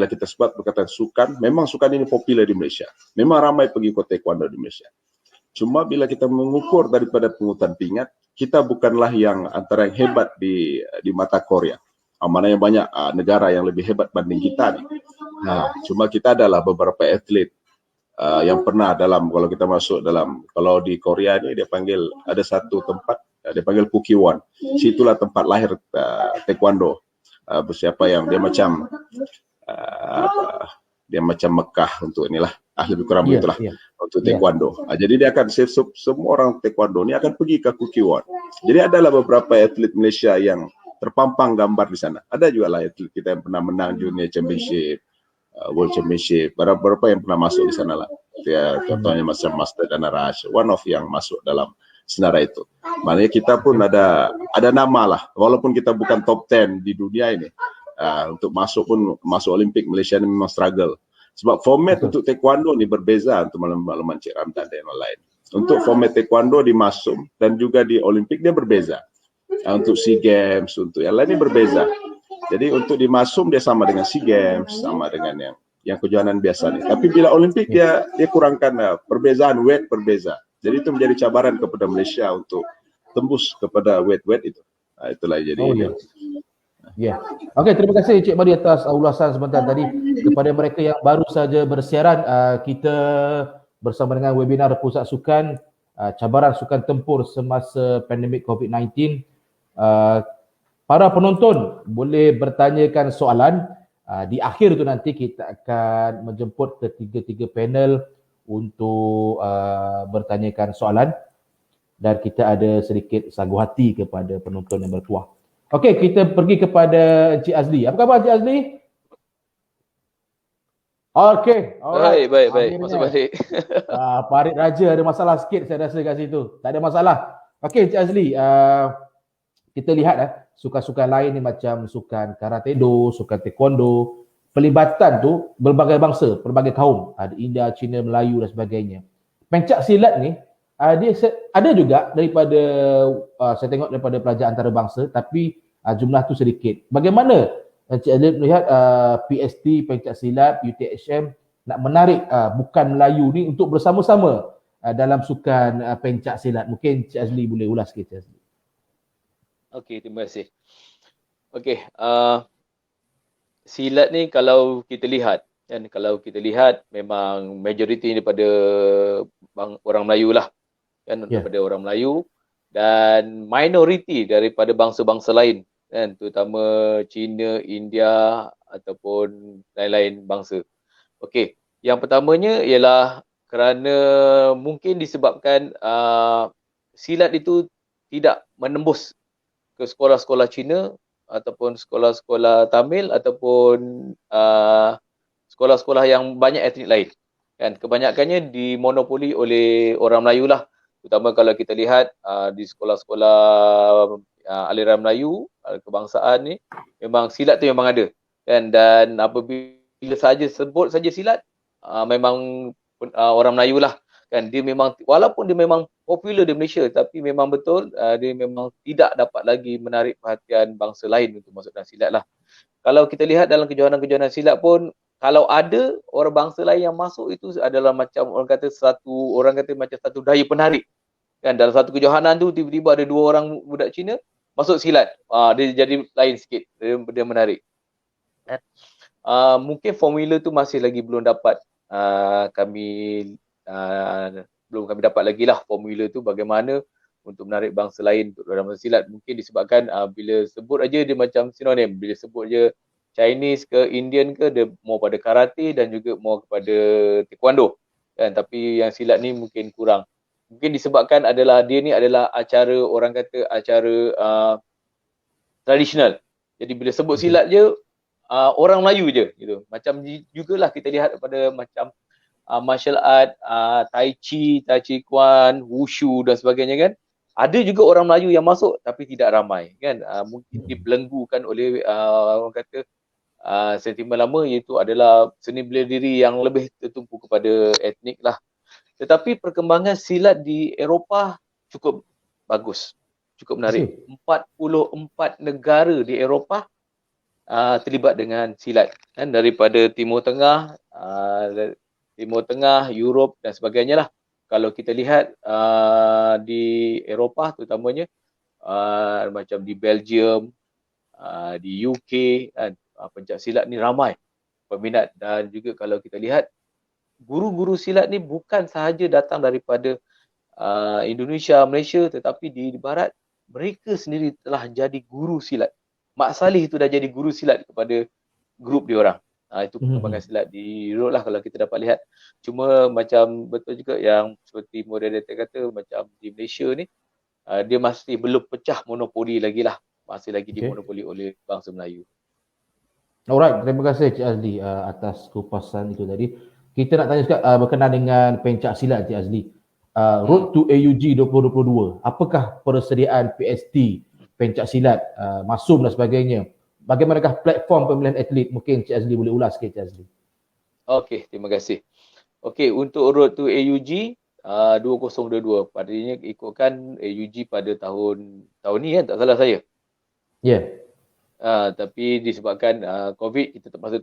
kita sebut berkata sukan, memang sukan ini popular di Malaysia. Memang ramai pergi ke taekwondo di Malaysia. Cuma bila kita mengukur daripada pungutan pingat, kita bukanlah yang antara yang hebat di mata Korea. Mana yang banyak negara yang lebih hebat banding kita ni. Cuma kita adalah beberapa atlet yang pernah kalau kita masuk kalau di Korea ni dia panggil, ada satu tempat dia panggil Kukiwon. Situlah tempat lahir taekwondo. Siapa yang dia macam Mekah untuk inilah, lebih kurang begitulah untuk taekwondo. Jadi dia akan semua orang taekwondo ni akan pergi ke Kukiwon. Jadi adalah beberapa atlet Malaysia yang terpampang gambar di sana. Ada juga lah atlet kita yang pernah menang Junior Championship, World Championship, beberapa yang pernah masuk di sana lah. Contohnya macam Master Dana Raj, one of yang masuk dalam senarai itu. Maknanya kita pun ada nama lah, walaupun kita bukan top 10 di dunia ini. Untuk masuk Olimpik, Malaysia ni memang struggle. Sebab format untuk taekwondo ni berbeza untuk makluman Cik Ramdan dan yang lain. Untuk format taekwondo di Masum dan juga di Olimpik dia berbeza. Untuk SEA Games, untuk yang lain ini berbeza. Jadi untuk di Masum dia sama dengan SEA Games, sama dengan yang kejuaraan biasa ni. Tapi bila Olimpik dia kurangkan perbezaan weight berbeza. Jadi itu menjadi cabaran kepada Malaysia untuk tembus kepada weight itu. Itulah jadi. Okey, terima kasih Cik Madi atas ulasan sebentar tadi. Kepada mereka yang baru saja bersiaran, kita bersama dengan webinar Pusat Sukan cabaran sukan tempur semasa pandemik COVID-19. Para penonton boleh bertanyakan soalan. Di akhir tu nanti kita akan menjemput ketiga-tiga panel untuk bertanyakan soalan, dan kita ada sedikit sagu hati kepada penonton yang bertuah. Okey, kita pergi kepada Encik Azli. Apa khabar Encik Azli? Okey. Baik. Masuk balik. Farid Raja ada masalah sikit saya rasa kat situ. Tak ada masalah. Okey Encik Azli, kita lihat sukan-sukan lain ni macam sukan karate do, sukan taekwondo, pelibatan tu berbagai bangsa, berbagai kaum, ada India, Cina, Melayu dan sebagainya. Pencak silat ni dia ada juga daripada saya tengok daripada pelajar antarabangsa, tapi jumlah tu sedikit. Bagaimana Encik Azli melihat PST pencak silat UTHM nak menarik bukan Melayu ni untuk bersama-sama dalam sukan pencak silat? Mungkin Encik Azli boleh ulas sikit, Encik Azli. Okey, terima kasih. Okey, silat ni kalau kita lihat memang majoriti daripada orang Melayu lah, kan, daripada orang Melayu, dan minoriti daripada bangsa-bangsa lain, kan, terutama Cina, India ataupun lain-lain bangsa. Okey, yang pertamanya ialah kerana mungkin disebabkan silat itu tidak menembus ke sekolah-sekolah Cina ataupun sekolah-sekolah Tamil ataupun sekolah-sekolah yang banyak etnik lain, kan. Kebanyakannya dimonopoli oleh orang Melayu lah, terutama kalau kita lihat di sekolah-sekolah aliran Melayu kebangsaan ni, memang silat tu memang ada, kan. Dan apabila sebut saja silat, memang orang Melayu lah, kan. Dia memang, walaupun dia memang popular di Malaysia, tapi memang betul dia memang tidak dapat lagi menarik perhatian bangsa lain untuk masuk dalam silat lah. Kalau kita lihat dalam kejohanan-kejohanan silat pun, kalau ada orang bangsa lain yang masuk, itu adalah macam orang kata macam satu daya penarik, kan. Dalam satu kejohanan tu tiba-tiba ada 2 orang budak Cina masuk silat, dia jadi lain sikit, dia menarik. Mungkin formula tu masih lagi belum dapat kami belum kami dapat lagi lah formula tu bagaimana untuk menarik bangsa lain untuk dalam silat. Mungkin disebabkan bila sebut aja dia macam sinonim, bila sebut je Chinese ke Indian ke dia more pada karate dan juga more kepada taekwondo kan, tapi yang silat ni mungkin kurang. Mungkin disebabkan adalah dia ni adalah acara, orang kata acara tradisional. Jadi bila sebut silat je orang Melayu je gitu. Macam jugalah kita lihat pada macam martial art, tai chi chuan, wushu dan sebagainya kan. Ada juga orang Melayu yang masuk tapi tidak ramai kan. Mungkin dibelenggukan oleh orang kata sentimen lama, iaitu adalah seni bela diri yang lebih tertumpu kepada etnik lah. Tetapi perkembangan silat di Eropah cukup bagus, cukup menarik. 44 negara di Eropah terlibat dengan silat kan, daripada Timur Tengah, Europe dan sebagainya lah. Kalau kita lihat di Eropah terutamanya macam di Belgium, di UK kan, pencak silat ni ramai peminat. Dan juga kalau kita lihat guru-guru silat ni bukan sahaja datang daripada Indonesia, Malaysia, tetapi di barat mereka sendiri telah jadi guru silat. Mak Saleh tu dah jadi guru silat kepada grup dia orang. Itu perkembangan silat di Europe lah kalau kita dapat lihat. Cuma macam betul juga yang seperti moderator kata, macam di Malaysia ni dia masih belum pecah monopoli lagi lah. Masih lagi dimonopoli oleh bangsa Melayu. Alright, terima kasih Cik Azli atas kupasan itu tadi. Kita nak tanya juga berkenaan dengan pencak silat Cik Azli. Road to AUG 2022, apakah persediaan PST, pencak silat, masum dan sebagainya? Bagaimanakah platform pemilihan atlet? Mungkin Cik Azli boleh ulas sikit Cik Azli. Okey, terima kasih. Okey, untuk Road to AUG 2022, padanya ikutkan AUG pada tahun ni kan, tak salah saya. Ya. Yeah. Tapi disebabkan COVID, kita terpaksa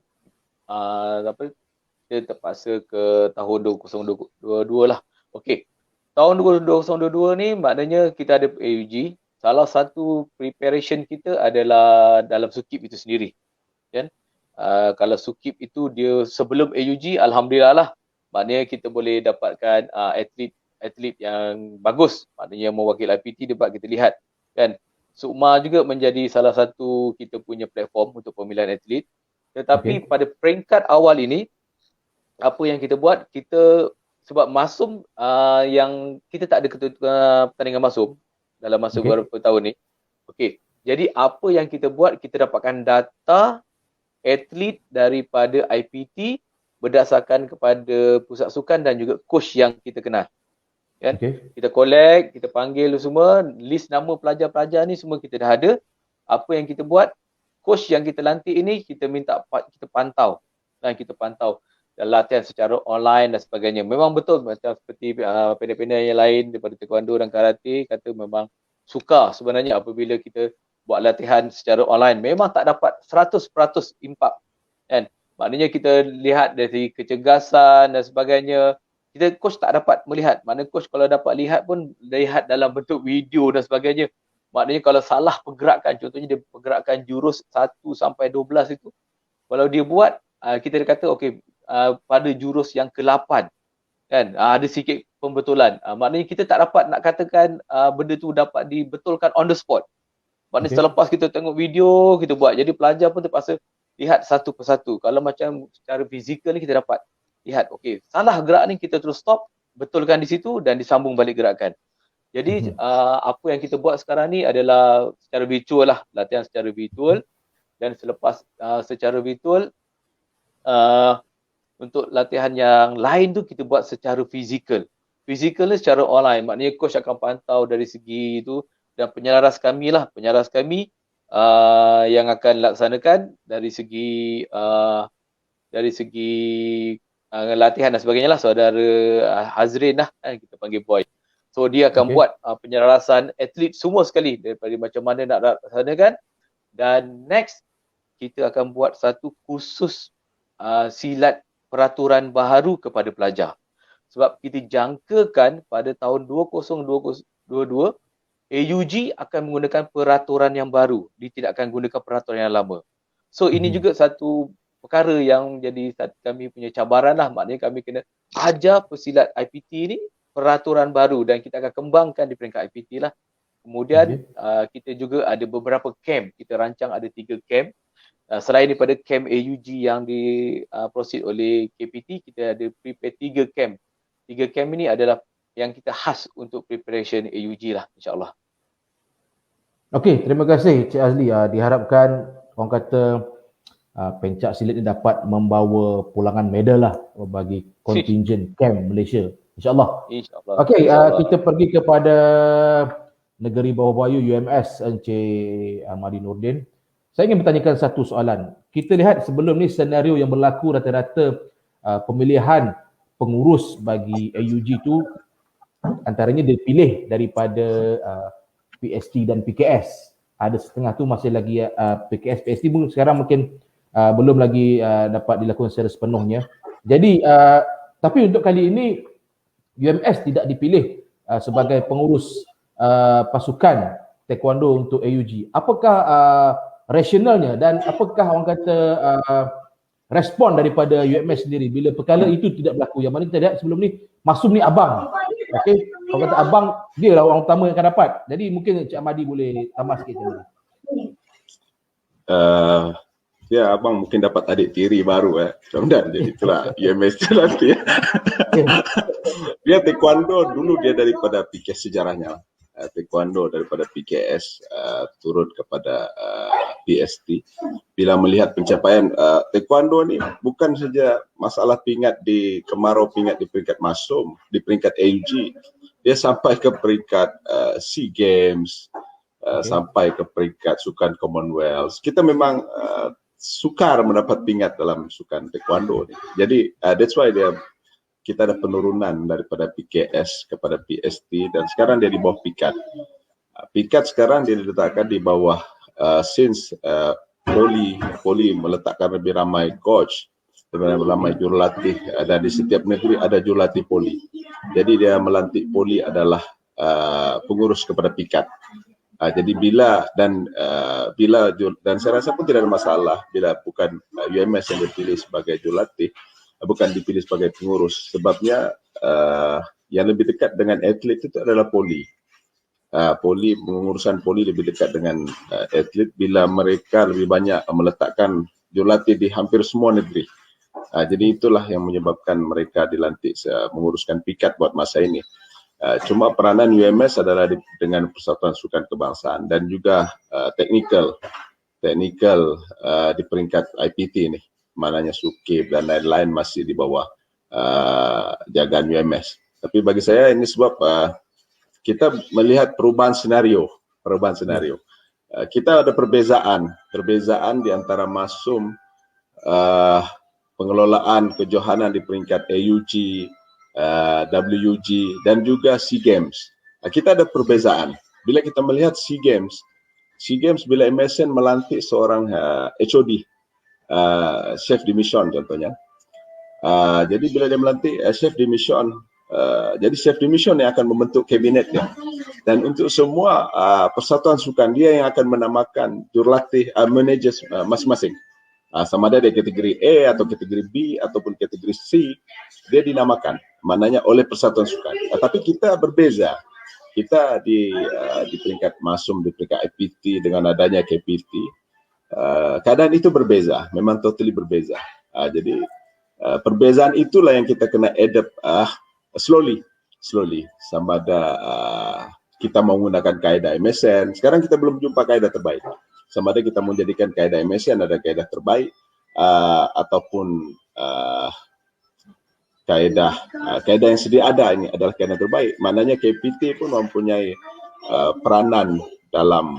kita terpaksa ke tahun 2022 lah. Okey. Tahun 2022 ni maknanya kita ada AUG. Salah satu preparation kita adalah dalam SUKIP itu sendiri. Kan? Kalau SUKIP itu dia sebelum AUG, alhamdulillah lah. Maknanya kita boleh dapatkan atlet yang bagus. Maknanya mewakili IPT dapat kita lihat. Kan? SUKMA juga menjadi salah satu kita punya platform untuk pemilihan atlet. Tetapi pada peringkat awal ini, apa yang kita buat, kita sebab masum yang kita tak ada pertandingan masum dalam masa beberapa tahun ni. Okey. Jadi apa yang kita buat, kita dapatkan data atlet daripada IPT berdasarkan kepada pusat sukan dan juga coach yang kita kenal. Kan? Kita collect, kita panggil semua, list nama pelajar-pelajar ni semua kita dah ada. Apa yang kita buat, coach yang kita lantik ini kita minta kita pantau. Dan kita pantau latihan secara online dan sebagainya. Memang betul macam seperti pendek-pendek yang lain daripada taekwondo dan karate kata memang sukar sebenarnya apabila kita buat latihan secara online. Memang tak dapat 100% impak. Kan? Maknanya kita lihat dari kecergasan dan sebagainya. Kita coach tak dapat melihat. Maknanya coach kalau dapat lihat pun lihat dalam bentuk video dan sebagainya. Maknanya kalau salah pergerakan, contohnya dia pergerakan jurus 1 sampai 12 itu, kalau dia buat, kita kata okey, pada jurus yang ke-8 kan, ada sikit pembetulan. Maknanya kita tak dapat nak katakan benda tu dapat dibetulkan on the spot. Maknanya selepas kita tengok video, kita buat. Jadi pelajar pun terpaksa lihat satu persatu. Kalau macam secara fizikal ni kita dapat lihat, okey, salah gerak ni kita terus stop, betulkan di situ dan disambung balik gerakan. Jadi apa yang kita buat sekarang ni adalah secara virtual lah, latihan secara virtual. Dan selepas secara virtual, untuk latihan yang lain tu kita buat secara fizikal. Fizikal ni secara online, maknanya coach akan pantau dari segi itu, dan penyelaraskan kami yang akan laksanakan dari segi latihan dan sebagainya lah, saudara Hazrin lah, kita panggil boy. So dia akan buat penyelarasan atlet semua sekali daripada macam mana nak laksanakan. Dan next kita akan buat satu kursus silat peraturan baharu kepada pelajar. Sebab kita jangkakan pada tahun 2022 AUG akan menggunakan peraturan yang baru. Dia tidak akan gunakan peraturan yang lama. So ini juga satu perkara yang jadi kami punya cabaran lah. Maknanya kami kena ajar pesilat IPT ni peraturan baru dan kita akan kembangkan di peringkat IPT lah. Kemudian kita juga ada beberapa camp, kita rancang ada 3 camp. Selain daripada camp AUG yang proceed oleh KPT, kita ada prepare 3 camp. 3 camp ini adalah yang kita khas untuk preparation AUG lah, insyaAllah. Okey, terima kasih Cik Azli. Diharapkan orang kata pencak silat ini dapat membawa pulangan medal lah bagi contingent camp Malaysia, insyaAllah. InsyaAllah. Okey, kita pergi kepada Negeri Bawah Bayu UMS Encik Madi Nordin. Saya ingin bertanyakan satu soalan. Kita lihat sebelum ni senario yang berlaku rata-rata pemilihan pengurus bagi AUG tu antaranya dipilih daripada PST dan PKS. Ada setengah tu masih lagi PKS, PST pun sekarang mungkin belum lagi dapat dilakukan secara sepenuhnya. Jadi tapi untuk kali ini UMS tidak dipilih sebagai pengurus pasukan taekwondo untuk AUG. Apakah rasionalnya dan apakah orang kata respon daripada UMS sendiri bila perkara itu tidak berlaku? Yang mana kita lihat sebelum ni Masum ni abang. Okey, orang kata abang dia lah orang utama yang akan dapat. Jadi mungkin Cik Ahmadi boleh tambah sikit macam ni. Ya, abang mungkin dapat adik tiri baru Ramdan. Jadi itulah UMS tu nanti. Dia taekwondo dulu dia daripada PKS sejarahnya. Taekwondo daripada PKS turun kepada PST. Bila melihat pencapaian taekwondo ni bukan saja masalah pingat di kemarau, pingat di peringkat Masum, di peringkat AUG, dia sampai ke peringkat SEA Games, sampai ke peringkat Sukan Commonwealth. Kita memang sukar mendapat pingat dalam sukan taekwondo ni. Jadi that's why kita ada penurunan daripada PKS kepada PST dan sekarang dia di bawah PIKAT. PIKAT sekarang dia diletakkan di bawah since Poli meletakkan lebih ramai coach, lebih ramai jurulatih, dan di setiap negeri ada jurulatih Poli. Jadi dia melantik Poli adalah pengurus kepada PIKAT. Jadi bila saya rasa pun tidak ada masalah bila bukan UMS yang dipilih sebagai jurulatih, bukan dipilih sebagai pengurus, sebabnya yang lebih dekat dengan atlet itu adalah Poli. Pengurusan Poli lebih dekat dengan atlet bila mereka lebih banyak meletakkan jurulatih di hampir semua negeri. Jadi itulah yang menyebabkan mereka dilantik menguruskan PIKAT buat masa ini. Cuma peranan UMS adalah dengan Persatuan Sukan Kebangsaan dan juga teknikal di peringkat IPT ini. Mananya Sukib dan lain-lain masih di bawah jagaan UMS. Tapi bagi saya ini sebab kita melihat perubahan senario. Kita ada perbezaan di antara Masum, pengelolaan kejohanan di peringkat AUG, WUG dan juga SEA Games. Kita ada perbezaan. Bila kita melihat SEA Games bila MSN melantik seorang HOD, chef de mission contohnya. Jadi bila dia melantik chef de mission, jadi chef de mission yang akan membentuk kabinetnya. Dan untuk semua persatuan sukan dia yang akan menamakan jurulatih manager masing-masing. Sama ada dia kategori A atau kategori B ataupun kategori C, dia dinamakan. Maknanya oleh persatuan sukan. Tapi kita berbeza. Kita di peringkat Masum, di peringkat IPT dengan adanya KPT, keadaan itu berbeza, memang totally berbeza. Jadi perbezaan itulah yang kita kena adapt slowly. Sama ada kita menggunakan kaedah MSN. Sekarang kita belum jumpa kaedah terbaik. Sama ada kita menjadikan kaedah MSN ada kaedah terbaik ataupun kaedah yang sedia ada ini adalah kaedah terbaik. Maknanya KPT pun mempunyai peranan dalam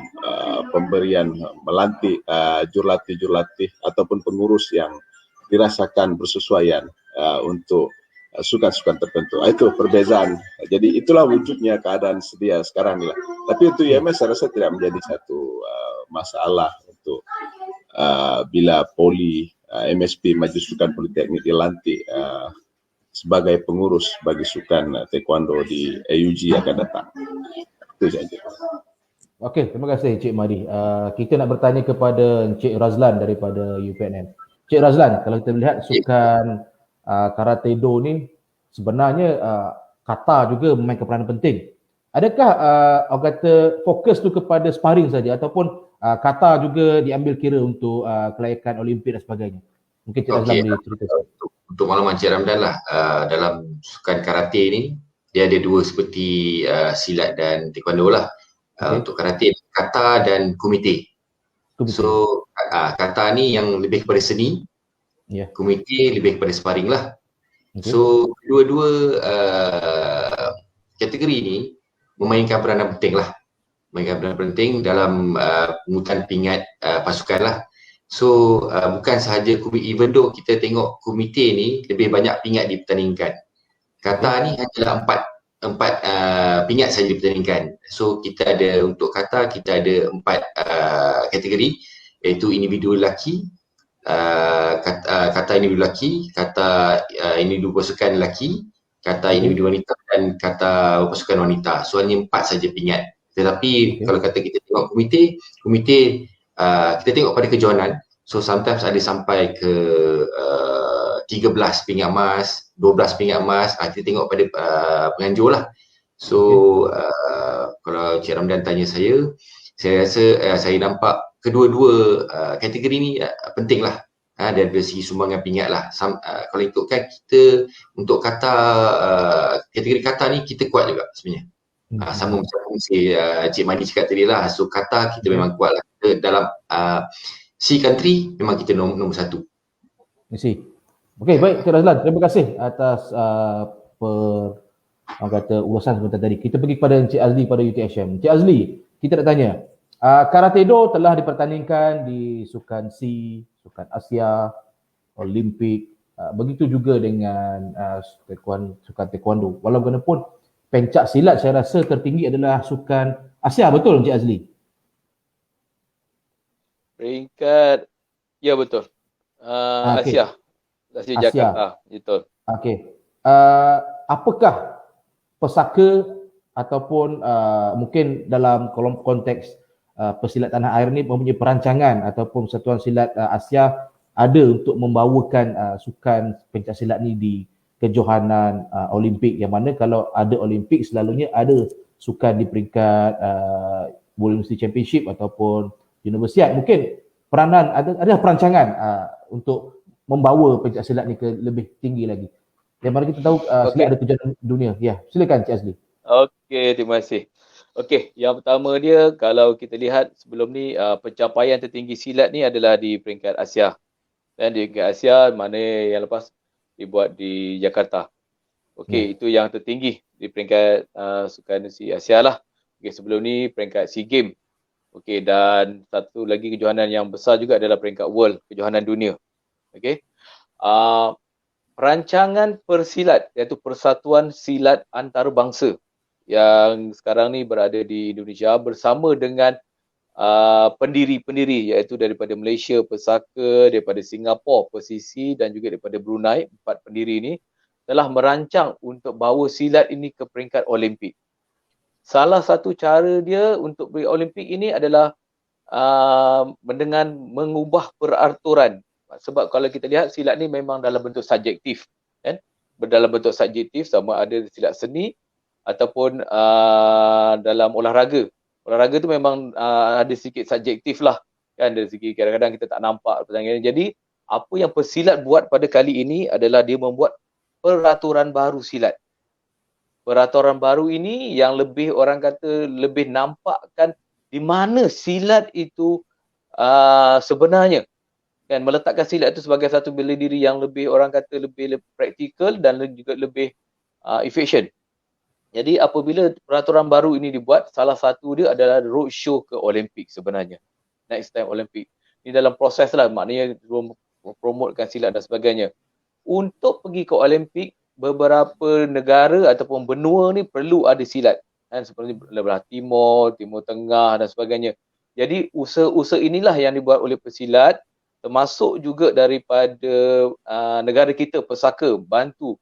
pemberian melantik jurulatih ataupun pengurus yang dirasakan bersesuaian untuk sukan-sukan tertentu. Itu perbezaan. Jadi itulah wujudnya keadaan sedia sekarang ni lah. Tapi untuk UMS saya rasa tidak menjadi satu masalah untuk bila Poli MSP Majlis Sukan Politeknik dilantik sebagai pengurus bagi sukan taekwondo di AUG akan datang. Itu saja. Okey, terima kasih Cik Madi. Kita nak bertanya kepada Encik Razlan daripada UPNM. Cik Razlan, kalau kita melihat sukan karate do ni sebenarnya Qatar juga memainkan peranan penting. Adakah orang kata fokus tu kepada sparring saja ataupun Qatar juga diambil kira untuk kelayakan Olimpik dan sebagainya? Mungkin Cik Azlan boleh cerita sikit. Untuk makluman Cik Ramdan lah, dalam sukan karate ni dia ada dua seperti silat dan taekwondo lah. Untuk karate, kata dan komite. So kata ni yang lebih kepada seni, komite lebih kepada sparring lah. So dua-dua kategori ni memainkan peranan penting lah, memainkan peranan penting dalam pengurutan pingat pasukan lah. So bukan sahaja even though kita tengok komite ni lebih banyak pingat dipertandingkan, kata ni hanyalah empat pingat saja dipertandingkan. So kita ada, untuk kata kita ada 4 kategori, iaitu individu lelaki, kata individu lelaki, kata individu pasukan lelaki, kata individu wanita dan kata pasukan wanita. So hanya 4 saja pingat. Tetapi kalau kata kita tengok komite kita tengok pada kejohanan, so sometimes ada sampai ke 13 pingat emas, 12 pingat emas, kita tengok pada penganjur lah. So kalau Cik Ramdan tanya saya rasa saya nampak kedua-dua kategori ni penting lah, dari segi sumbangan pingat lah. Kalau ikutkan kita untuk kata kategori kata ni kita kuat juga sebenarnya. Sama macam Cik Madi cakap tadi lah, so kata kita memang kuat lah. Kita dalam C country memang kita nombor 1. Okey, baik Cik Razlan, terima kasih atas orang kata ulasan sebentar tadi. Kita pergi kepada Encik Azli pada UTHM. Encik Azli, kita nak tanya, Karate Do telah dipertandingkan di Sukan C, Sukan Asia, Olimpik, begitu juga dengan Sukan Taekwondo. Walaupun pencak silat saya rasa tertinggi adalah Sukan Asia, betul Encik Azli? Peringkat, ya betul. Asia Jakarta, betul. Okey. Apakah pesaka ataupun mungkin dalam konteks pesilat tanah air ni mempunyai perancangan ataupun Persatuan Silat Asia ada untuk membawakan sukan pencak silat ni di kejohanan Olimpik, yang mana kalau ada Olimpik selalunya ada sukan di peringkat University Championship ataupun Universiad. Mungkin peranan ada perancangan untuk membawa pencak silat ni ke lebih tinggi lagi. Yang mana kita tahu silat ada kejohanan dunia. Ya, silakan Cik Azli. Okey, terima kasih. Okey, yang pertama dia kalau kita lihat sebelum ni pencapaian tertinggi silat ni adalah di peringkat Asia. Dan di peringkat Asia mana yang lepas dibuat di Jakarta. Okey, itu yang tertinggi di peringkat Sukan Asia lah. Okey, sebelum ni peringkat SEA Games. Okey, dan satu lagi kejohanan yang besar juga adalah peringkat World, kejohanan dunia. Okey. Perancangan persilat iaitu Persatuan Silat Antarabangsa yang sekarang ni berada di Indonesia bersama dengan pendiri-pendiri iaitu daripada Malaysia pesaka, daripada Singapura pesisi dan juga daripada Brunei, 4 pendiri ini telah merancang untuk bawa silat ini ke peringkat Olimpik. Salah satu cara dia untuk pergi Olimpik ini adalah dengan mengubah peraturan. Sebab kalau kita lihat silat ni memang dalam bentuk subjektif, kan? Dalam bentuk subjektif, sama ada silat seni ataupun dalam olahraga. Olahraga tu memang ada sedikit subjektif lah, kan? Dari segi kadang-kadang kita tak nampak pertandingan. Jadi apa yang pesilat buat pada kali ini adalah dia membuat peraturan baru silat. Peraturan baru ini yang lebih orang kata lebih nampakkan di mana silat itu sebenarnya, kan, meletakkan silat itu sebagai satu bela diri yang lebih orang kata lebih praktikal dan juga lebih efisien. Jadi apabila peraturan baru ini dibuat, salah satu dia adalah roadshow ke Olimpik sebenarnya. Next time Olimpik. Ini dalam proses lah, maknanya mempromotkan silat dan sebagainya. Untuk pergi ke Olimpik, beberapa negara ataupun benua ni perlu ada silat, kan, seperti belah Timur, Timur Tengah dan sebagainya. Jadi usaha-usaha inilah yang dibuat oleh pesilat, termasuk juga daripada negara kita pesaka bantu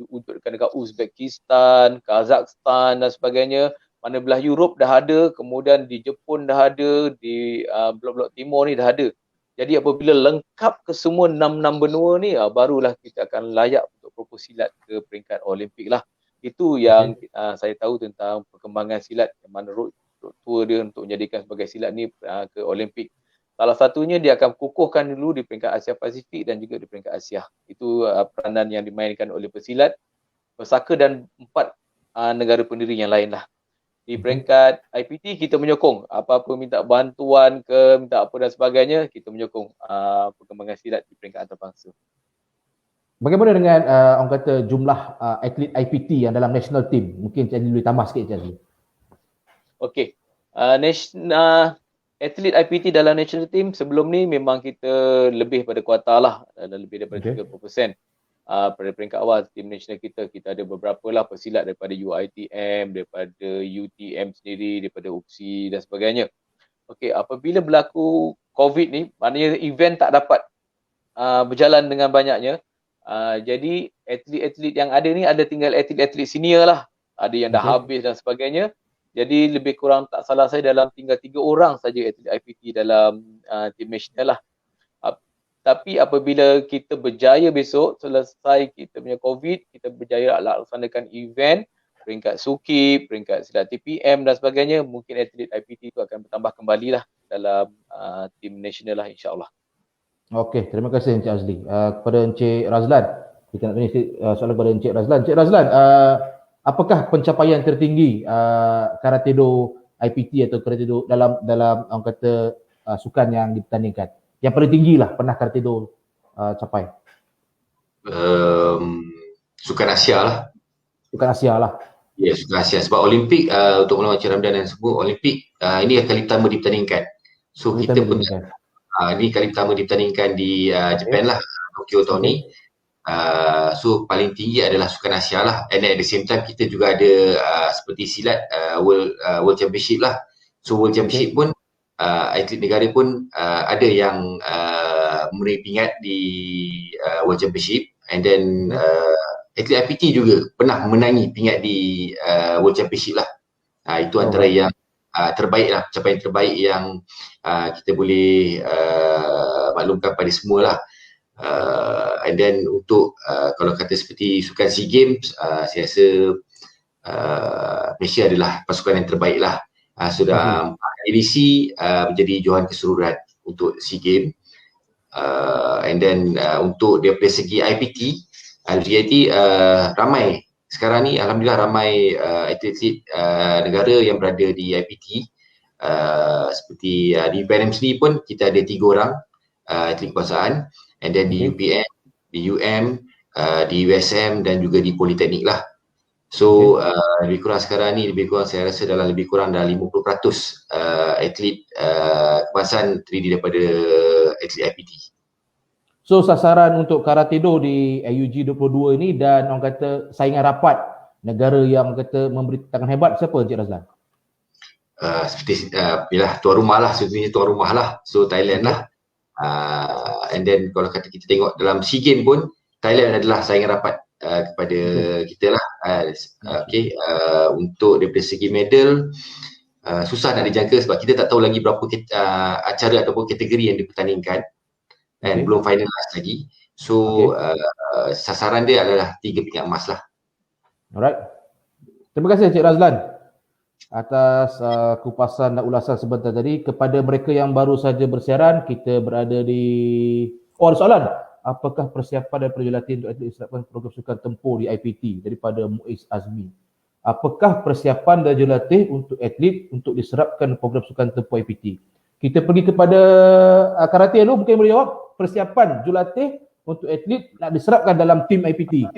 wujudkan dekat Uzbekistan, Kazakhstan dan sebagainya. Mana belah Europe dah ada, kemudian di Jepun dah ada, di blok-blok timur ni dah ada. Jadi apabila lengkap ke semua 6 benua ni, barulah kita akan layak untuk propos silat ke peringkat Olimpik lah. Itu yang saya tahu tentang perkembangan silat, yang mana road tour dia untuk menjadikan sebagai silat ni ke Olimpik. Salah satunya dia akan kukuhkan dulu di peringkat Asia Pasifik dan juga di peringkat Asia. Itu peranan yang dimainkan oleh pesilat, pesaka dan 4 negara pendiri yang lain lah. Di peringkat IPT kita menyokong apa-apa minta bantuan ke, minta apa dan sebagainya, kita menyokong perkembangan silat di peringkat antarabangsa. Bagaimana dengan orang kata jumlah atlet IPT yang dalam national team? Mungkin Cik Azli boleh tambah sikit, Cik Azli. Okey. Atlet IPT dalam national team sebelum ni memang kita lebih pada kuartal lah, lebih daripada 30%. Pada peringkat awal tim nasional kita ada beberapa lah pesilat daripada UiTM, daripada UTM sendiri, daripada UPSI dan sebagainya. Okey, apabila berlaku COVID ni, maknanya event tak dapat berjalan dengan banyaknya. Jadi atlet-atlet yang ada ni ada tinggal atlet-atlet senior lah. Ada yang dah habis dan sebagainya. Jadi lebih kurang tak salah saya dalam tinggal 3 orang saja atlet IPT dalam tim nasional lah. Tapi apabila kita berjaya besok, selesai kita punya COVID, kita berjaya laksanakan event, peringkat SUKI, peringkat silat TPM dan sebagainya, mungkin atlet IPT itu akan bertambah kembali lah dalam tim nasional lah, insyaAllah. Okey, terima kasih Encik Azli. Kepada Encik Razlan, kita nak tanya soalan kepada Encik Razlan. Encik Razlan, apakah pencapaian tertinggi Karate Do IPT atau Karate Do dalam orang kata sukan yang dipertandingkan? Yang paling tinggi lah pernah Karate Do capai? Sukan Asia lah. Sukan Asia lah. Ya, Sukan Asia. Sebab Olimpik, untuk melawan Cik Ramdan dan sebut, Olimpik ini kali pertama dipertandingkan. So kita pun ini kali pertama dipertandingkan di Japan lah, Tokyo tahun ni. So paling tinggi adalah Sukan Asia lah. And at the same time kita juga ada seperti silat World Championship lah. So World Championship pun atlet negara pun ada yang meraih pingat di World Championship, and then atlet IPT juga pernah memenangi pingat di World Championship lah. Itu antara yang terbaik lah, pencapaian terbaik yang kita boleh maklumkan pada semua lah. And then untuk kalau kata seperti sukan SEA Games, saya rasa Malaysia adalah pasukan yang terbaik lah. Sudah 4 edisi menjadi johan keseluruhan untuk SEA Games. And then untuk daripada segi IPT, ramai sekarang ni alhamdulillah ramai atlet-atlet negara yang berada di IPT. Seperti di UPM sendiri pun kita ada 3 orang atlet kekuasaan, and then di UPM, di UM, di USM dan juga di Politeknik lah. So lebih kurang sekarang ni saya rasa dalam lebih kurang dah 50% atlet kekuasaan terdiri daripada atlet IPT. So sasaran untuk Karate Do di AUG 22 ini dan orang kata saingan rapat negara yang kata memberi tangan hebat siapa, Encik Razlan? Seperti yalah tuan rumah lah, sebenarnya tuan rumah lah. So Thailand lah. And then kalau kata kita tengok dalam SEA Games pun Thailand adalah saingan rapat kepada kita lah. Untuk daripada segi medal susah nak dijangka sebab kita tak tahu lagi berapa acara ataupun kategori yang dipertandingkan, dan belum finalize lagi. So sasaran dia adalah 3 pingat emas lah. Alright. Terima kasih Encik Razlan atas kupasan dan ulasan sebentar tadi. Kepada mereka yang baru saja bersiaran, kita berada di ada soalan. Apakah persiapan dan perjalanan untuk atlet diserapkan program sukan tempur di IPT daripada Muiz Azmi? Apakah persiapan dan jurulatih untuk atlet untuk diserapkan program sukan tempur IPT? Kita pergi kepada Karate dulu, mungkin boleh jawab persiapan jurulatih untuk atlet nak diserapkan dalam tim IPT.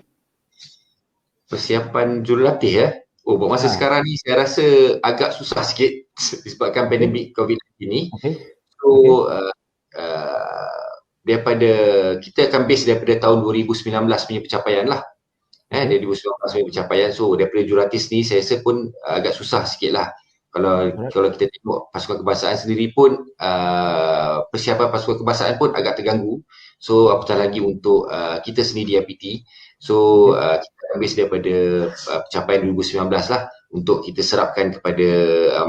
Persiapan jurulatih buat masa sekarang ni saya rasa agak susah sikit disebabkan pandemik COVID-19 ni. So daripada kita akan base daripada tahun 2019 punya pencapaian lah. Dari 2019 punya pencapaian. So daripada jurulatih ni saya rasa pun agak susah sikit lah. Kalau kita tengok pasukan kebangsaan sendiri pun persiapan pasukan kebangsaan pun agak terganggu. So apatah lagi untuk kita sendiri di IPT. So kita ambil daripada pencapaian 2019 lah untuk kita serapkan kepada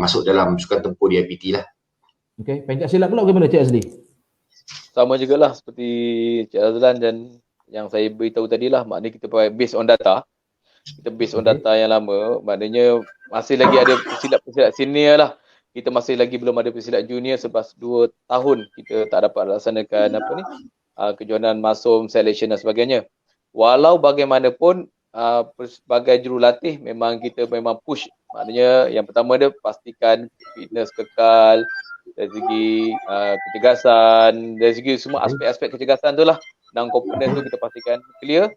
masuk dalam sukan tempur di IPT lah. Okey, pencak silat pula bagaimana Cik Azli? Sama jugalah seperti Cik Razlan dan yang saya beritahu tadilah, maknanya kita pakai based on data. Kita based on data yang lama, maknanya masih lagi ada pesilat-pesilat senior lah. Kita masih lagi belum ada pesilat junior selepas 2 tahun kita tak dapat laksanakan kejohanan masum, selection dan sebagainya. Walau bagaimanapun sebagai jurulatih memang kita memang push. Maknanya yang pertama dia pastikan fitness kekal, dari segi kecergasan, dari segi semua aspek-aspek kecergasan tu lah. 6 komponen tu kita pastikan clear.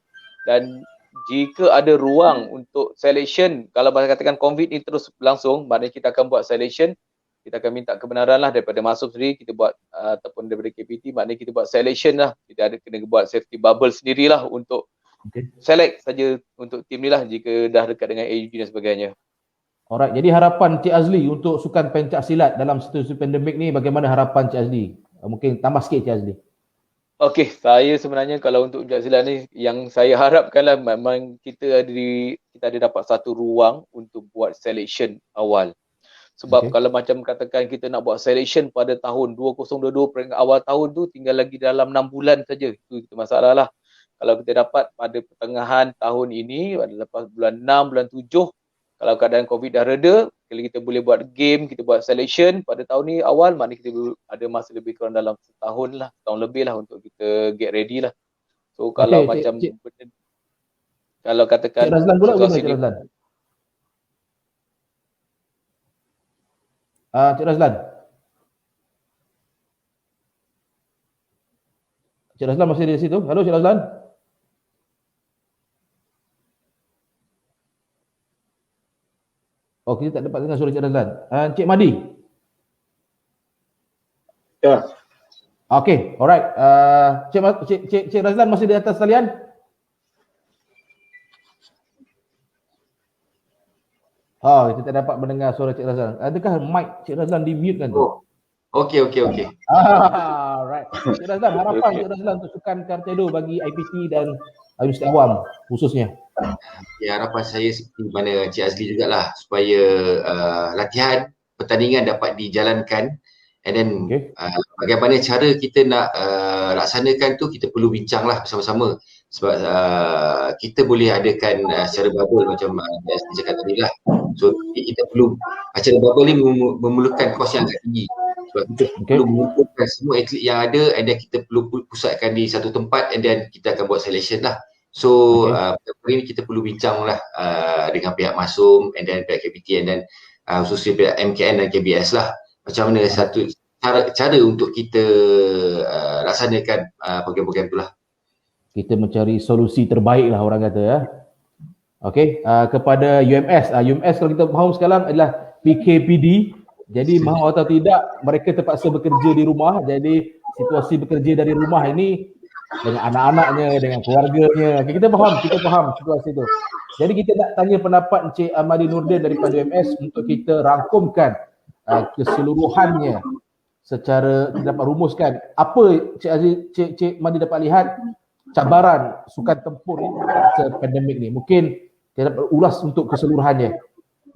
Dan jika ada ruang untuk selection, kalau katakan COVID ni terus berlangsung, maknanya kita akan buat selection, kita akan minta kebenaran lah daripada masuk sendiri, kita buat ataupun daripada KPT, maknanya kita buat selection lah, kita ada kena buat safety bubble sendirilah untuk select saja untuk tim ni lah jika dah dekat dengan AUG dan sebagainya. Alright, jadi harapan Cik Azli untuk sukan pencak silat dalam situasi pandemik ni, bagaimana harapan Cik Azli? Mungkin tambah sikit Cik Azli. Okey, saya sebenarnya kalau untuk pencak silat ni yang saya harapkanlah memang kita ada dapat satu ruang untuk buat selection awal. Sebab kalau macam katakan kita nak buat selection pada tahun 2022 peringkat awal tahun tu tinggal lagi dalam 6 bulan saja. Itu masalah lah. Kalau kita dapat pada pertengahan tahun ini, pada lepas bulan 6, bulan 7, kalau keadaan COVID dah reda, kalau kita boleh buat game, kita buat selection pada tahun ni awal, maknanya kita ada masa lebih kurang dalam setahun lebih lah untuk kita get ready lah. So kalau macam kalau katakan Cik Razlan pula gimana Cik Razlan? Cik Razlan. Cik Razlan masih di situ? Halo Cik Razlan. Oh, kita tak dapat dengar suara Cik Razlan. Cik Madi. Ya. Okey, alright. Cik Razlan masih di atas talian? Kita tak dapat mendengar suara Cik Razlan. Adakah mic Cik Razlan di mute kan? Okey. Alright. Cik Razlan, harapan Cik Razlan untuk sukan Kartedo bagi IPT dan Universiti Awam khususnya. Ya, harapan saya seperti mana Cik Azli jugalah, supaya latihan pertandingan dapat dijalankan, and then bagaimana cara kita nak laksanakan tu kita perlu bincang lah bersama-sama, sebab kita boleh adakan secara bubble macam Azli cakap tadi lah. So kita perlu acara bubble ni memerlukan kos yang agak tinggi, sebab kita perlu mengumpulkan semua atlet yang ada, and then kita perlu pusatkan di satu tempat, and then kita akan buat selection lah. So hari ni kita perlu bincang lah dengan pihak Masum, and then pihak KPT, and then khususnya pihak MKN dan KBS lah, macam mana satu cara untuk kita laksanakan program-program tu lah. Kita mencari solusi terbaik lah orang kata ya. Okey, kepada UMS. UMS kalau kita faham sekarang adalah PKPD. Jadi mahu atau tidak mereka terpaksa bekerja di rumah. Jadi situasi bekerja dari rumah ini dengan anak-anaknya, dengan keluarganya. Okay, kita faham situasi itu. Jadi kita nak tanya pendapat Encik Ahmadi Nurdin daripada UMS untuk kita rangkumkan keseluruhannya secara kita dapat rumuskan apa Cik Ahmadi dapat lihat cabaran sukan tempur ni masa pandemik ni. Mungkin kita dapat ulas untuk keseluruhannya.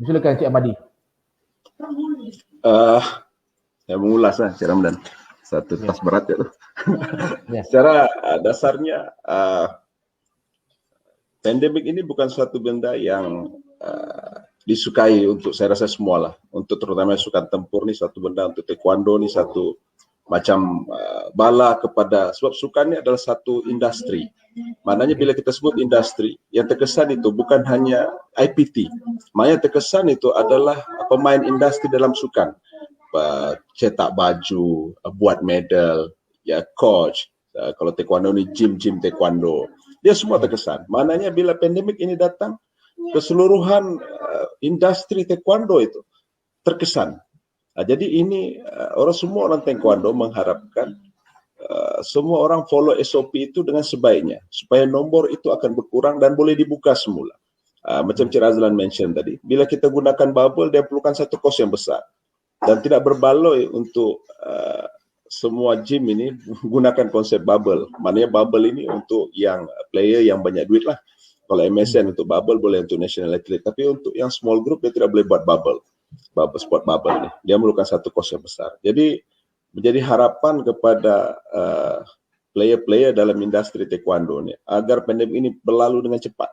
Silakan Cik Ahmadi. Saya mengulas lah Cik Ramdan. Satu tas berat ya. Secara dasarnya pandemik ini bukan suatu benda yang disukai untuk saya rasa semualah. Untuk terutama sukan tempur ni satu benda, untuk taekwondo ni satu macam bala kepada, sebab sukan ni adalah satu industri. Maknanya bila kita sebut industri, yang terkesan itu bukan hanya IPT. Maknanya terkesan itu adalah pemain industri dalam sukan. Cetak baju, buat medal, ya coach, kalau taekwondo ni gym taekwondo, dia semua terkesan. Maknanya bila pandemik ini datang, keseluruhan industri taekwondo itu terkesan. Jadi ini semua orang taekwondo mengharapkan semua orang follow SOP itu dengan sebaiknya, supaya nombor itu akan berkurang dan boleh dibuka semula. Macam Cik Razlan mention tadi, bila kita gunakan bubble, dia perlukan satu kos yang besar. Dan tidak berbaloi untuk semua gym ini gunakan konsep bubble. Maknanya bubble ini untuk yang player yang banyak duit lah. Kalau MSN untuk bubble boleh untuk national athlete. Tapi untuk yang small group dia tidak boleh buat bubble sport bubble ni. Dia memerlukan satu kos yang besar. Jadi menjadi harapan kepada player-player dalam industri taekwondo ni agar pandemik ini berlalu dengan cepat.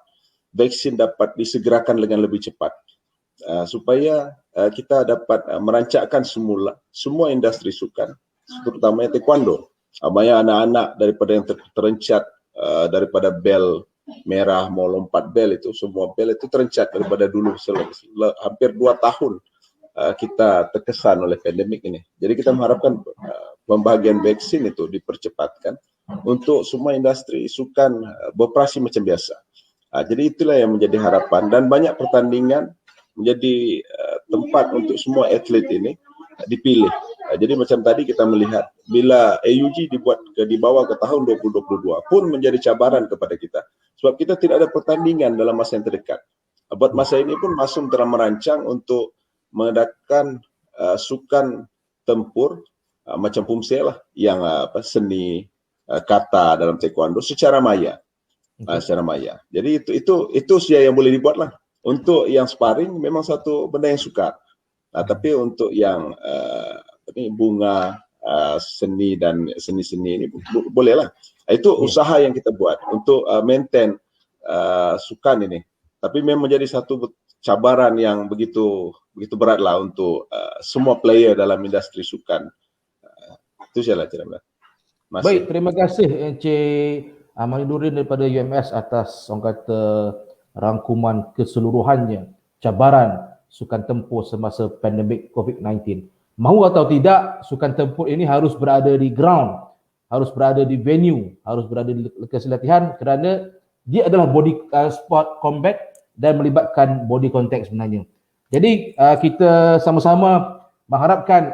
Vaksin dapat disegerakan dengan lebih cepat supaya kita dapat merancangkan semua industri sukan, terutamanya taekwondo. Banyak anak-anak daripada yang terencat daripada bel merah mau lompat bel itu, semua bel itu terencat daripada dulu hampir 2 tahun kita terkesan oleh pandemik ini. Jadi kita mengharapkan pembahagian vaksin itu dipercepatkan untuk semua industri sukan beroperasi macam biasa. Jadi itulah yang menjadi harapan, dan banyak pertandingan menjadi tempat untuk semua atlet ini dipilih. Jadi macam tadi kita melihat bila AUG dibawa ke tahun 2022 pun menjadi cabaran kepada kita. Sebab kita tidak ada pertandingan dalam masa yang terdekat. Buat masa ini pun Masum telah merancang untuk mengadakan sukan tempur macam Pumse lah, yang seni kata dalam taekwondo secara maya. Secara maya. Jadi itu yang boleh dibuat lah. Untuk yang sparring memang satu benda yang sukar. Tapi untuk yang bunga seni dan seni-seni ini bolehlah. Itu usaha yang kita buat untuk maintain sukan ini. Tapi memang menjadi satu cabaran yang begitu beratlah untuk semua player dalam industri sukan. Itu sajalah cerita. Baik, terima kasih Encik Ahmad Nurdin daripada UMS atas orang kata rangkuman keseluruhannya cabaran sukan tempur semasa pandemik COVID-19. Mahu atau tidak, sukan tempur ini harus berada di ground, harus berada di venue, harus berada di lokasi latihan kerana dia adalah body sport combat dan melibatkan body contact sebenarnya. Jadi kita sama-sama mengharapkan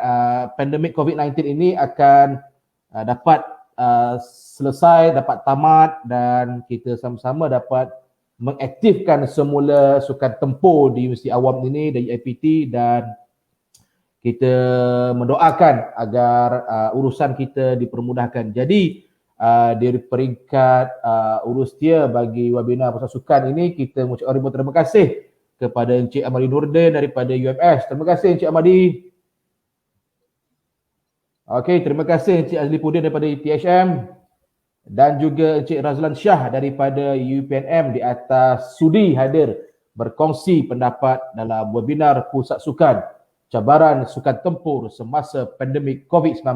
pandemik COVID-19 ini akan dapat selesai, dapat tamat, dan kita sama-sama dapat mengaktifkan semula sukan tempur di Universiti Awam ini dari IPT, dan kita mendoakan agar urusan kita dipermudahkan. Jadi dari peringkat urustia bagi webinar pasal sukan ini, kita mengucapkan ribuan terima kasih kepada Encik Ahmadi Nurdin daripada UMS. Terima kasih Encik Ahmadi. Okey, terima kasih Encik Azli Pudin daripada THM, dan juga Encik Razlan Shah daripada UPNM di atas sudi hadir berkongsi pendapat dalam webinar Pusat Sukan Cabaran Sukan Tempur semasa pandemik COVID-19.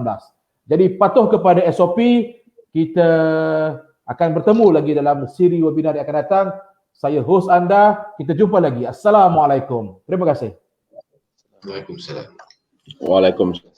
Jadi patuh kepada SOP, kita akan bertemu lagi dalam siri webinar yang akan datang. Saya host anda, kita jumpa lagi. Assalamualaikum. Terima kasih. Waalaikumsalam. Waalaikumsalam.